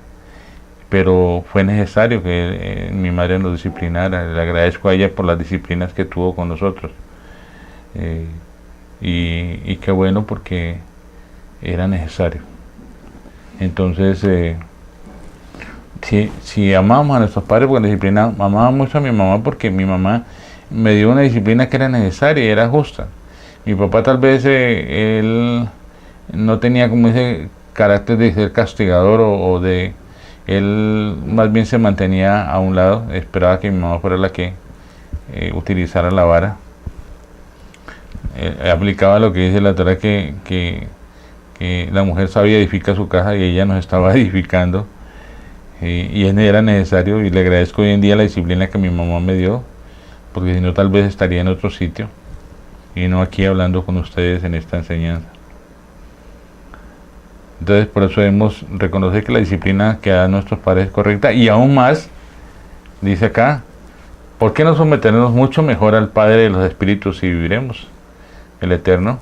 pero fue necesario que mi madre nos disciplinara. Le agradezco a ella por las disciplinas que tuvo con nosotros. Y qué bueno, porque era necesario. Entonces, si amamos a nuestros padres por la disciplina, amaba mucho a mi mamá porque mi mamá me dio una disciplina que era necesaria y era justa. Mi papá tal vez él no tenía como ese carácter de ser castigador o de... Él más bien se mantenía a un lado, esperaba que mi mamá fuera la que utilizara la vara. Aplicaba lo que dice la Torá, que la mujer sabia edifica su casa, y ella nos estaba edificando. Y era necesario, y le agradezco hoy en día la disciplina que mi mamá me dio, porque si no tal vez estaría en otro sitio y no aquí hablando con ustedes en esta enseñanza. Entonces por eso debemos reconocer que la disciplina que dan nuestros padres es correcta, y aún más, dice acá, ¿por qué no someternos mucho mejor al Padre de los Espíritus y viviremos? El Eterno.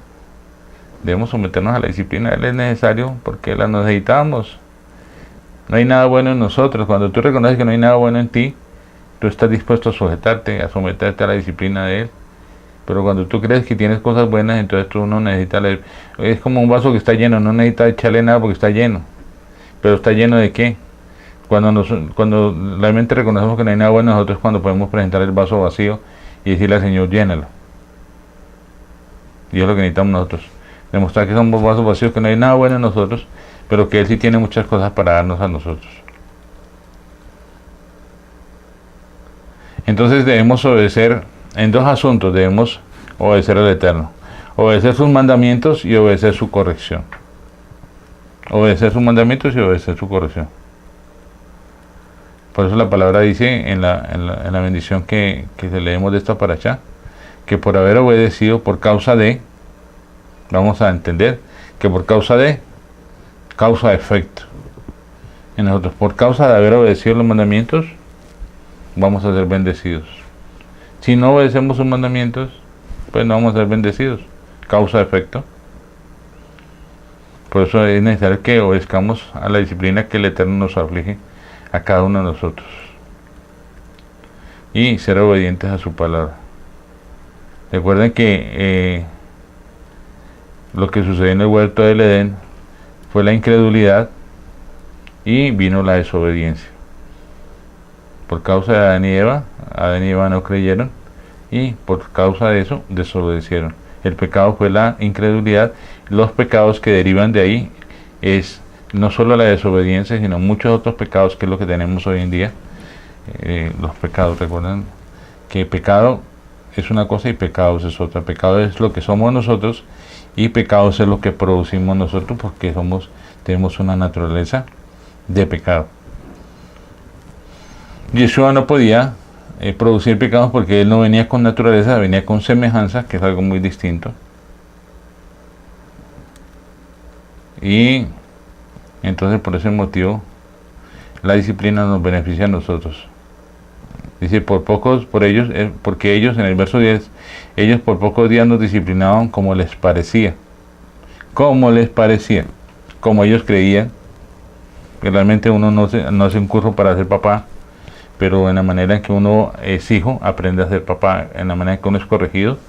Debemos someternos a la disciplina, Él es necesario porque la necesitamos. No hay nada bueno en nosotros. Cuando tú reconoces que no hay nada bueno en ti, tú estás dispuesto a sujetarte, a someterte a la disciplina de Él. Pero cuando tú crees que tienes cosas buenas, entonces tú no necesitas... Es como un vaso que está lleno, no necesitas echarle nada porque está lleno. ¿Pero está lleno de qué? Cuando realmente reconocemos que no hay nada bueno en nosotros, es cuando podemos presentar el vaso vacío y decirle al Señor, llénalo. Y es lo que necesitamos nosotros. Demostrar que somos vasos vacíos, que no hay nada bueno en nosotros, pero que Él sí tiene muchas cosas para darnos a nosotros. Entonces debemos obedecer en dos asuntos. Debemos obedecer al Eterno: obedecer sus mandamientos y obedecer su corrección. Obedecer sus mandamientos y obedecer su corrección. Por eso la palabra dice en la bendición que leemos de esta parashá, que por haber obedecido, por causa de, vamos a entender que por causa de, causa efecto en nosotros. Por causa de haber obedecido los mandamientos, vamos a ser bendecidos. Si no obedecemos sus mandamientos, pues no vamos a ser bendecidos. Causa efecto. Por eso es necesario que obedezcamos a la disciplina que el Eterno nos aflige a cada uno de nosotros, y ser obedientes a su palabra. Recuerden que lo que sucedió en el huerto del Edén fue la incredulidad y vino la desobediencia. Por causa de Adán y Eva no creyeron, y por causa de eso desobedecieron. El pecado fue la incredulidad. Los pecados que derivan de ahí es no solo la desobediencia, sino muchos otros pecados, que es lo que tenemos hoy en día. Los pecados, recuerden que pecado es una cosa y pecados es otra. Pecado es lo que somos nosotros, y pecados es lo que producimos nosotros, porque tenemos una naturaleza de pecado. Yeshua no podía producir pecados porque Él no venía con naturaleza, venía con semejanza, que es algo muy distinto. Y entonces por ese motivo la disciplina nos beneficia a nosotros. Dice, porque ellos, en el verso 10, ellos por pocos días nos disciplinaban como les parecía. Como les parecía. Como ellos creían. Que realmente uno no hace un curso para ser papá. pero en la manera en que uno es hijo, aprende a ser papá. En la manera en que uno es corregido,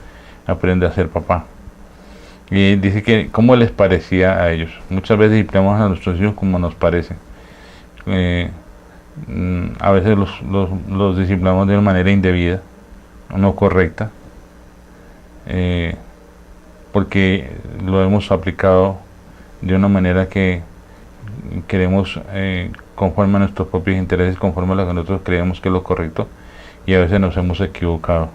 aprende a ser papá. Y dice que cómo les parecía a ellos. Muchas veces disciplinamos a nuestros hijos como nos parece. A veces los disciplinamos de una manera indebida, no correcta, porque lo hemos aplicado de una manera que queremos conforme a nuestros propios intereses, conforme a lo que nosotros creemos que es lo correcto, y a veces nos hemos equivocado.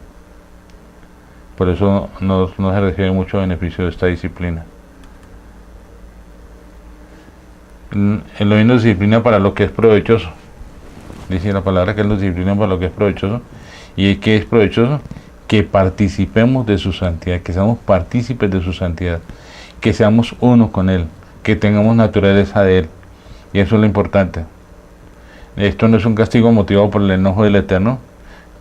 Por eso no se recibe mucho beneficio de esta disciplina. Él nos disciplina para lo que es provechoso. Dice la palabra que Él nos disciplina para lo que es provechoso. ¿Y qué es provechoso? Que participemos de su santidad, que seamos partícipes de su santidad, que seamos uno con Él, que tengamos naturaleza de Él. Y eso es lo importante. Esto no es un castigo motivado por el enojo del Eterno,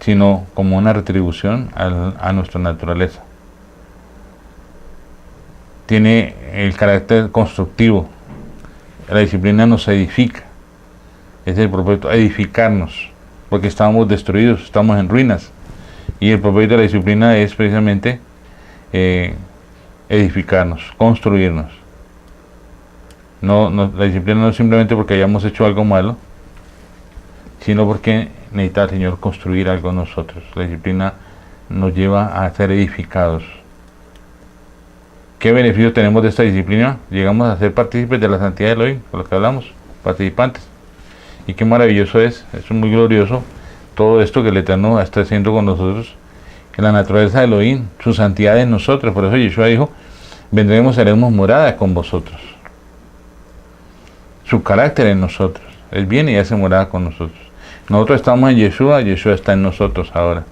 sino como una retribución a nuestra naturaleza. Tiene el carácter constructivo. La disciplina nos edifica. Es el propósito, edificarnos, porque estamos destruidos, estamos en ruinas. Y el propósito de la disciplina es precisamente edificarnos, construirnos. La disciplina no es simplemente porque hayamos hecho algo malo, sino porque necesita el Señor construir algo en nosotros. La disciplina nos lleva a ser edificados. ¿Qué beneficio tenemos de esta disciplina? Llegamos a ser partícipes de la santidad de Elohim, con lo que hablamos, participantes. Y qué maravilloso es muy glorioso todo esto que el Eterno está haciendo con nosotros, que la naturaleza de Elohim, su santidad en nosotros. Por eso Yeshua dijo, vendremos, haremos morada con vosotros. Su carácter en nosotros. Él viene y hace morada con nosotros. Nosotros estamos en Yeshua, Yeshua está en nosotros ahora.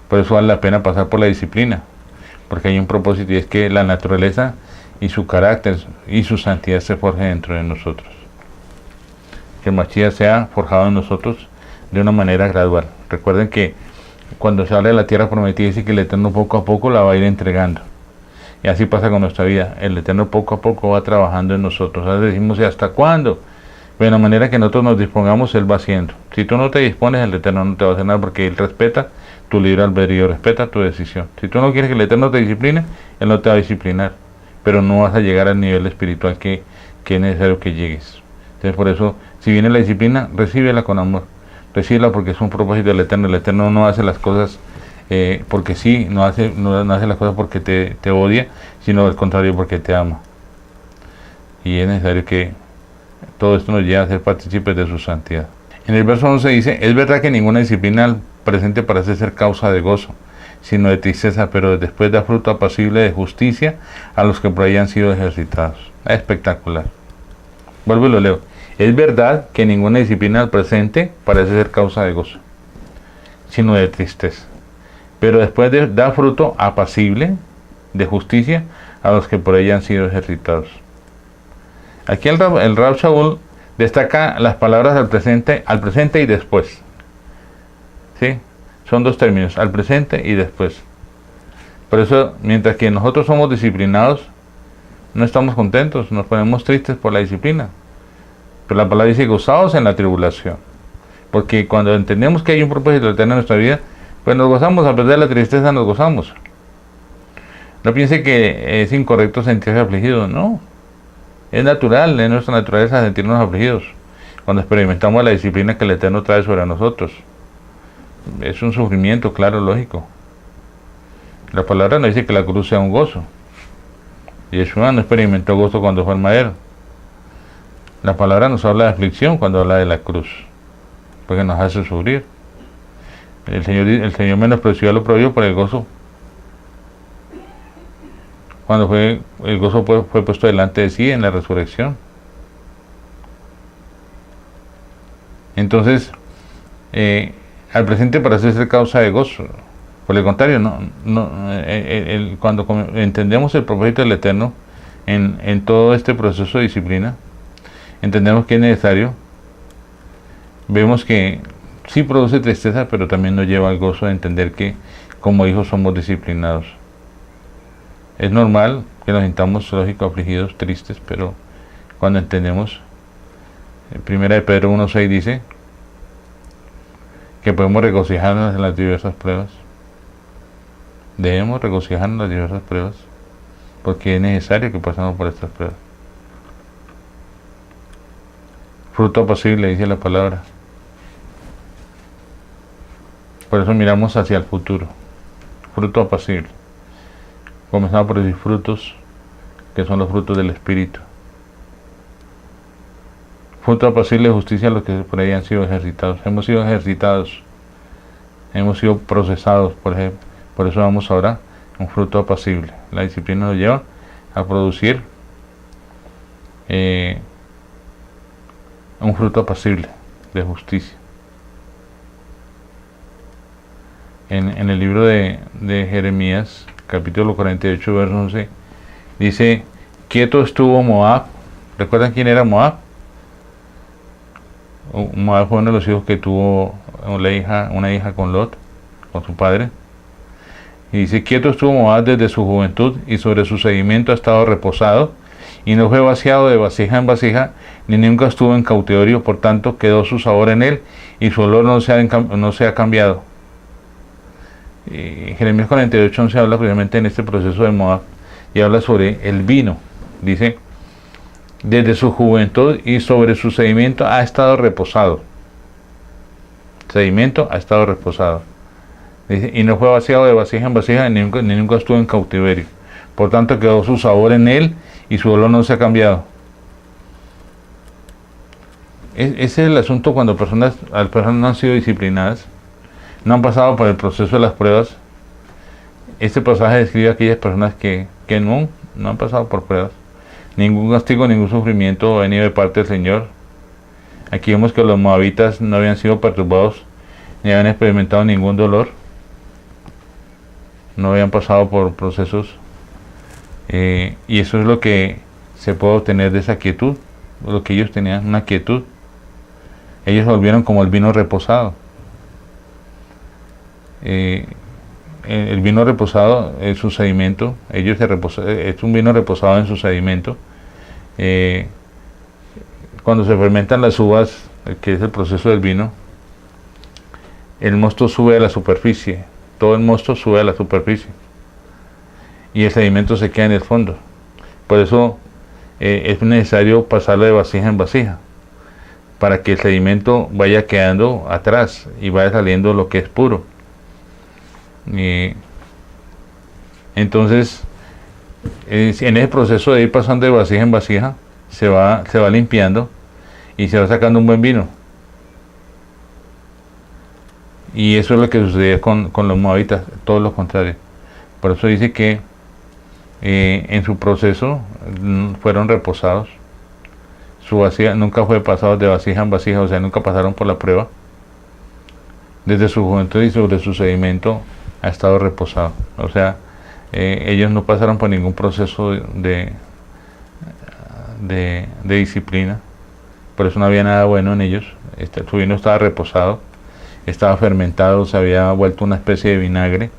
Por eso vale la pena pasar por la disciplina, porque hay un propósito, y es que la naturaleza y su carácter y su santidad se forje dentro de nosotros. Que el Mashiach sea forjado en nosotros de una manera gradual. Recuerden que cuando se habla de la tierra prometida, dice que el Eterno poco a poco la va a ir entregando. Y así pasa con nuestra vida. El Eterno poco a poco va trabajando en nosotros. A veces decimos, ¿y hasta cuándo? Pero de la manera que nosotros nos dispongamos, Él va haciendo. Si tú no te dispones, el Eterno no te va a hacer nada, porque Él respeta tu libre albedrío, respeta tu decisión. Si tú no quieres que el Eterno te discipline, Él no te va a disciplinar. Pero no vas a llegar al nivel espiritual que es necesario que llegues. Entonces, por eso, si viene la disciplina, recíbela con amor. Recíbela porque es un propósito del Eterno. El Eterno no hace las cosas porque sí, no hace las cosas porque te odia, sino al contrario, porque te ama. Y es necesario que todo esto nos lleve a ser partícipes de su santidad. En el verso 11 dice, es verdad que ninguna disciplina al presente parece ser causa de gozo, sino de tristeza, pero después da fruto apacible de justicia a los que por ahí han sido ejercitados. Es espectacular. Vuelvo y lo leo. Es verdad que ninguna disciplina al presente parece ser causa de gozo, sino de tristeza, pero después da fruto apacible de justicia a los que por ella han sido ejercitados. Aquí el Rab Shaul destaca las palabras al presente y después. ¿Sí? Son dos términos, al presente y después. Por eso, mientras que nosotros somos disciplinados, no estamos contentos, nos ponemos tristes por la disciplina. Pero la palabra dice, gozaos en la tribulación. Porque cuando entendemos que hay un propósito eterno en nuestra vida, pues nos gozamos, a pesar de la tristeza nos gozamos. No piense que es incorrecto sentirse afligido, no. Es natural, es nuestra naturaleza sentirnos afligidos cuando experimentamos la disciplina que el Eterno trae sobre nosotros. Es un sufrimiento, claro, lógico. La palabra no dice que la cruz sea un gozo. Yeshua no experimentó gozo cuando fue al madero. La palabra nos habla de aflicción cuando habla de la cruz, porque nos hace sufrir. El Señor menospreció lo propio por el gozo. Cuando el gozo fue puesto delante de sí en la resurrección. Entonces, al presente parece ser causa de gozo. Por el contrario, cuando entendemos el propósito del Eterno en todo este proceso de disciplina, entendemos que es necesario, vemos que sí produce tristeza, pero también nos lleva al gozo de entender que como hijos somos disciplinados. Es normal que nos sintamos, lógico, afligidos, tristes, pero cuando entendemos, en 1 de Pedro 1:6 dice que podemos regocijarnos en las diversas pruebas. Debemos regocijarnos en las diversas pruebas, porque es necesario que pasemos por estas pruebas. Fruto apacible, dice la palabra. Por eso miramos hacia el futuro. Fruto apacible. Comenzamos por decir frutos, que son los frutos del Espíritu. Fruto apacible de justicia, los que por ahí han sido ejercitados. Hemos sido ejercitados, hemos sido procesados, por ejemplo. Por eso vamos ahora a un fruto apacible. La disciplina nos lleva a producir un fruto apacible de justicia. En el libro de Jeremías, capítulo 48, verso 11, dice: quieto estuvo Moab. ¿Recuerdan quién era Moab? Moab fue uno de los hijos que tuvo una hija con Lot, con su padre. Y dice: quieto estuvo Moab desde su juventud, y sobre su sedimento ha estado reposado, y no fue vaciado de vasija en vasija, ni nunca estuvo en cautiverio, por tanto quedó su sabor en él, y su olor no se ha cambiado. Jeremías 48:11 habla precisamente en este proceso de Moab, y habla sobre el vino. Dice: desde su juventud y sobre su sedimento ha estado reposado. Sedimento ha estado reposado. Dice: y no fue vaciado de vasija en vasija, ni nunca estuvo en cautiverio. Por tanto quedó su sabor en él, y su olor no se ha cambiado. Ese es el asunto cuando las personas no han sido disciplinadas, no han pasado por el proceso de las pruebas. Este pasaje describe a aquellas personas que no han pasado por pruebas. Ningún castigo, ningún sufrimiento ha venido de parte del Señor. Aquí vemos que los moabitas no habían sido perturbados, ni habían experimentado ningún dolor. No habían pasado por procesos. Y eso es lo que se puede obtener de esa quietud. Lo que ellos tenían, una quietud. Ellos se volvieron como el vino reposado. El vino reposado es su sedimento. Es un vino reposado en su sedimento. Cuando se fermentan las uvas, que es el proceso del vino, el mosto sube a la superficie. Todo el mosto sube a la superficie, y el sedimento se queda en el fondo. Por eso es necesario pasarlo de vasija en vasija, para que el sedimento vaya quedando atrás y vaya saliendo lo que es puro. Entonces, en ese proceso de ir pasando de vasija en vasija, se va limpiando y se va sacando un buen vino. Y eso es lo que sucedía con los moabitas, todo lo contrario. Por eso dice que en su proceso fueron reposados. Su vasija nunca fue pasado de vasija en vasija, o sea, nunca pasaron por la prueba. Desde su juventud y sobre su sedimento ha estado reposado. O sea, ellos no pasaron por ningún proceso de disciplina. Por eso no había nada bueno en ellos. Su vino estaba reposado, estaba fermentado, se había vuelto una especie de vinagre.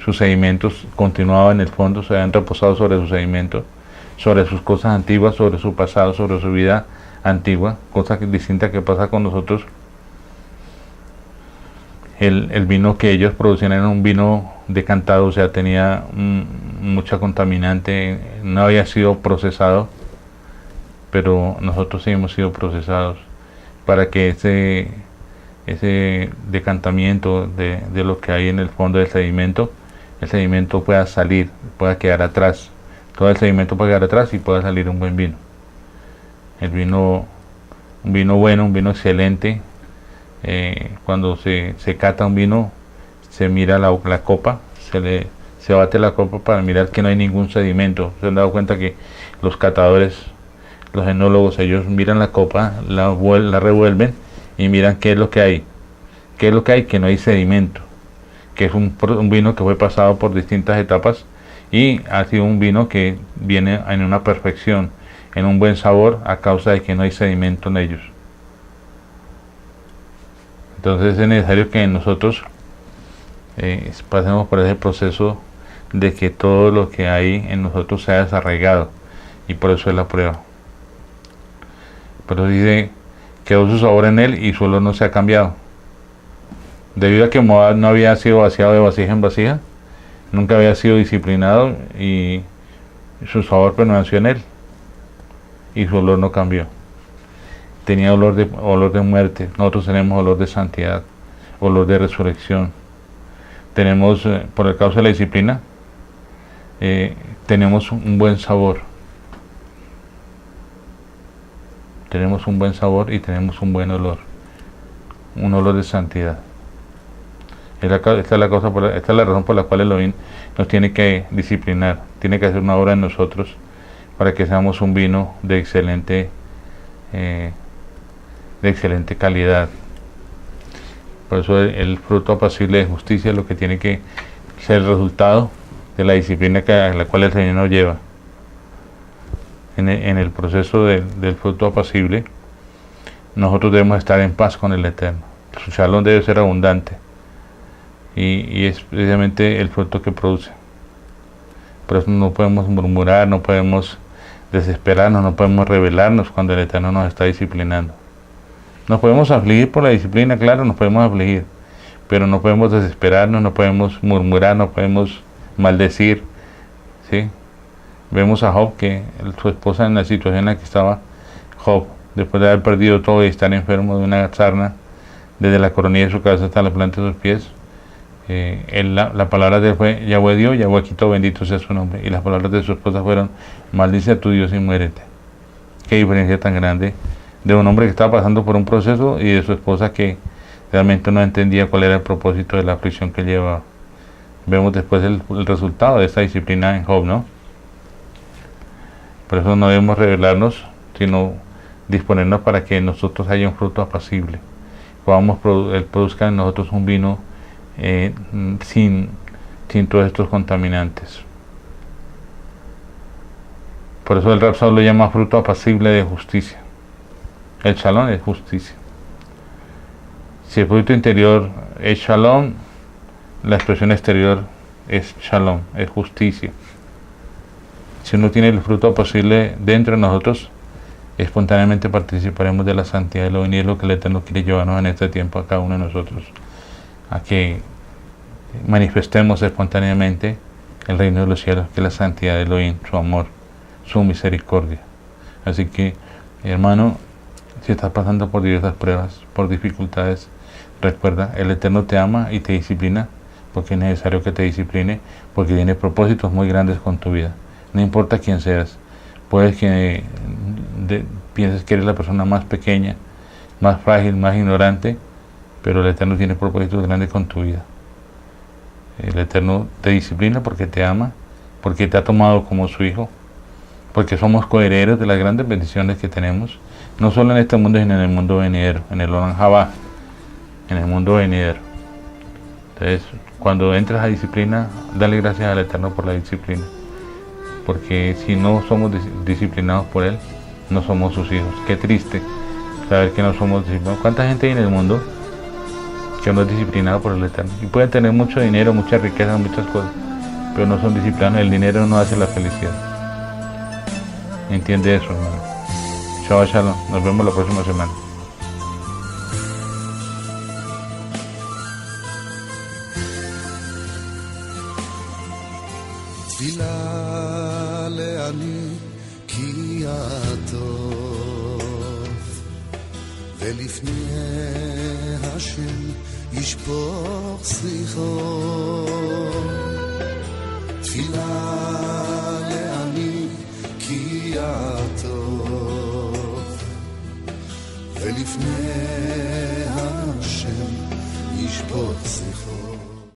Sus sedimentos continuaban en el fondo, se habían reposado sobre sus sedimentos, sobre sus cosas antiguas, sobre su pasado, sobre su vida antigua, cosa distinta que pasa con nosotros. El vino que ellos producían era un vino decantado, o sea, tenía mucha contaminante, no había sido procesado, pero nosotros sí hemos sido procesados para que ese decantamiento de lo que hay en el fondo del sedimento, el sedimento pueda salir, pueda quedar atrás, todo el sedimento pueda quedar atrás y pueda salir un buen vino. Un vino bueno, un vino excelente. Cuando se cata un vino, se mira la copa, se bate la copa para mirar que no hay ningún sedimento. Se han dado cuenta que los catadores, los enólogos, ellos miran la copa, la revuelven y miran qué es lo que hay. ¿Qué es lo que hay? Que no hay sedimento, que es un vino que fue pasado por distintas etapas y ha sido un vino que viene en una perfección, en un buen sabor, a causa de que no hay sedimento en ellos. Entonces es necesario que nosotros pasemos por ese proceso de que todo lo que hay en nosotros sea desarraigado, y por eso es la prueba. Pero dice: quedó su sabor en él y su olor no se ha cambiado. Debido a que Moab no había sido vaciado de vasija en vasija, nunca había sido disciplinado y su sabor permaneció en él y su olor no cambió. Tenía olor de muerte. Nosotros tenemos olor de santidad, olor de resurrección. Tenemos, por el causa de la disciplina, tenemos un buen sabor. Tenemos un buen sabor y tenemos un buen olor. Un olor de santidad. Esta es la razón por la cual Elohim nos tiene que disciplinar. Tiene que hacer una obra en nosotros para que seamos un vino de excelente calidad. Por eso el fruto apacible de justicia es lo que tiene que ser el resultado de la disciplina a la cual el Señor nos lleva. En el proceso del fruto apacible, nosotros debemos estar en paz con el Eterno. Su shalom debe ser abundante y es precisamente el fruto que produce. Por eso no podemos murmurar, no podemos desesperarnos, no podemos rebelarnos cuando el Eterno nos está disciplinando. Nos podemos afligir por la disciplina, claro, nos podemos afligir, pero no podemos desesperarnos, no podemos murmurar, no podemos maldecir, ¿sí? Vemos a Job, que su esposa, en la situación en la que estaba Job, después de haber perdido todo y estar enfermo de una sarna, desde la coronilla de su cabeza hasta la planta de sus pies, la palabra de él fue: Yahweh dio, Yahweh quitó, bendito sea su nombre. Y las palabras de su esposa fueron: maldice a tu Dios y muérete. Qué diferencia tan grande de un hombre que estaba pasando por un proceso y de su esposa que realmente no entendía cuál era el propósito de la aflicción que llevaba. Vemos después el resultado de esta disciplina en Job, ¿no? Por eso no debemos rebelarnos, sino disponernos para que en nosotros haya un fruto apacible. Él produzca en nosotros un vino sin todos estos contaminantes. Por eso el Rapsod lo llama fruto apacible de justicia. El shalom es justicia. Si el fruto interior es shalom, la expresión exterior es shalom, es justicia. Si uno tiene el fruto apacible dentro de nosotros, espontáneamente participaremos de la santidad de Elohim, y es lo que el Eterno quiere llevarnos en este tiempo a cada uno de nosotros, a que manifestemos espontáneamente el reino de los cielos, que es la santidad de Elohim, su amor, su misericordia. Así que, hermano, si estás pasando por diversas pruebas, por dificultades, recuerda, el Eterno te ama y te disciplina, porque es necesario que te discipline, porque tiene propósitos muy grandes con tu vida. No importa quién seas, puedes que pienses que eres la persona más pequeña, más frágil, más ignorante, pero el Eterno tiene propósitos grandes con tu vida. El Eterno te disciplina porque te ama, porque te ha tomado como su hijo, porque somos coherederos de las grandes bendiciones que tenemos, no solo en este mundo, sino en el mundo venidero, en el Olam Jabá, en el mundo venidero. Entonces, cuando entras a disciplina, dale gracias al Eterno por la disciplina, porque si no somos disciplinados por Él, no somos sus hijos. Qué triste saber que no somos disciplinados. ¿Cuánta gente hay en el mundo que no es disciplinada por el Eterno? Y pueden tener mucho dinero, mucha riqueza, muchas cosas, pero no son disciplinados. El dinero no hace la felicidad. Entiende eso, hermano. Shabbat Shalom. Nos vemos la próxima semana. תפילה לעני כי הטוב ולפני השם ישפוך שיחו תפילה לעני כי הטוב ולפני השם ישפוך שיחו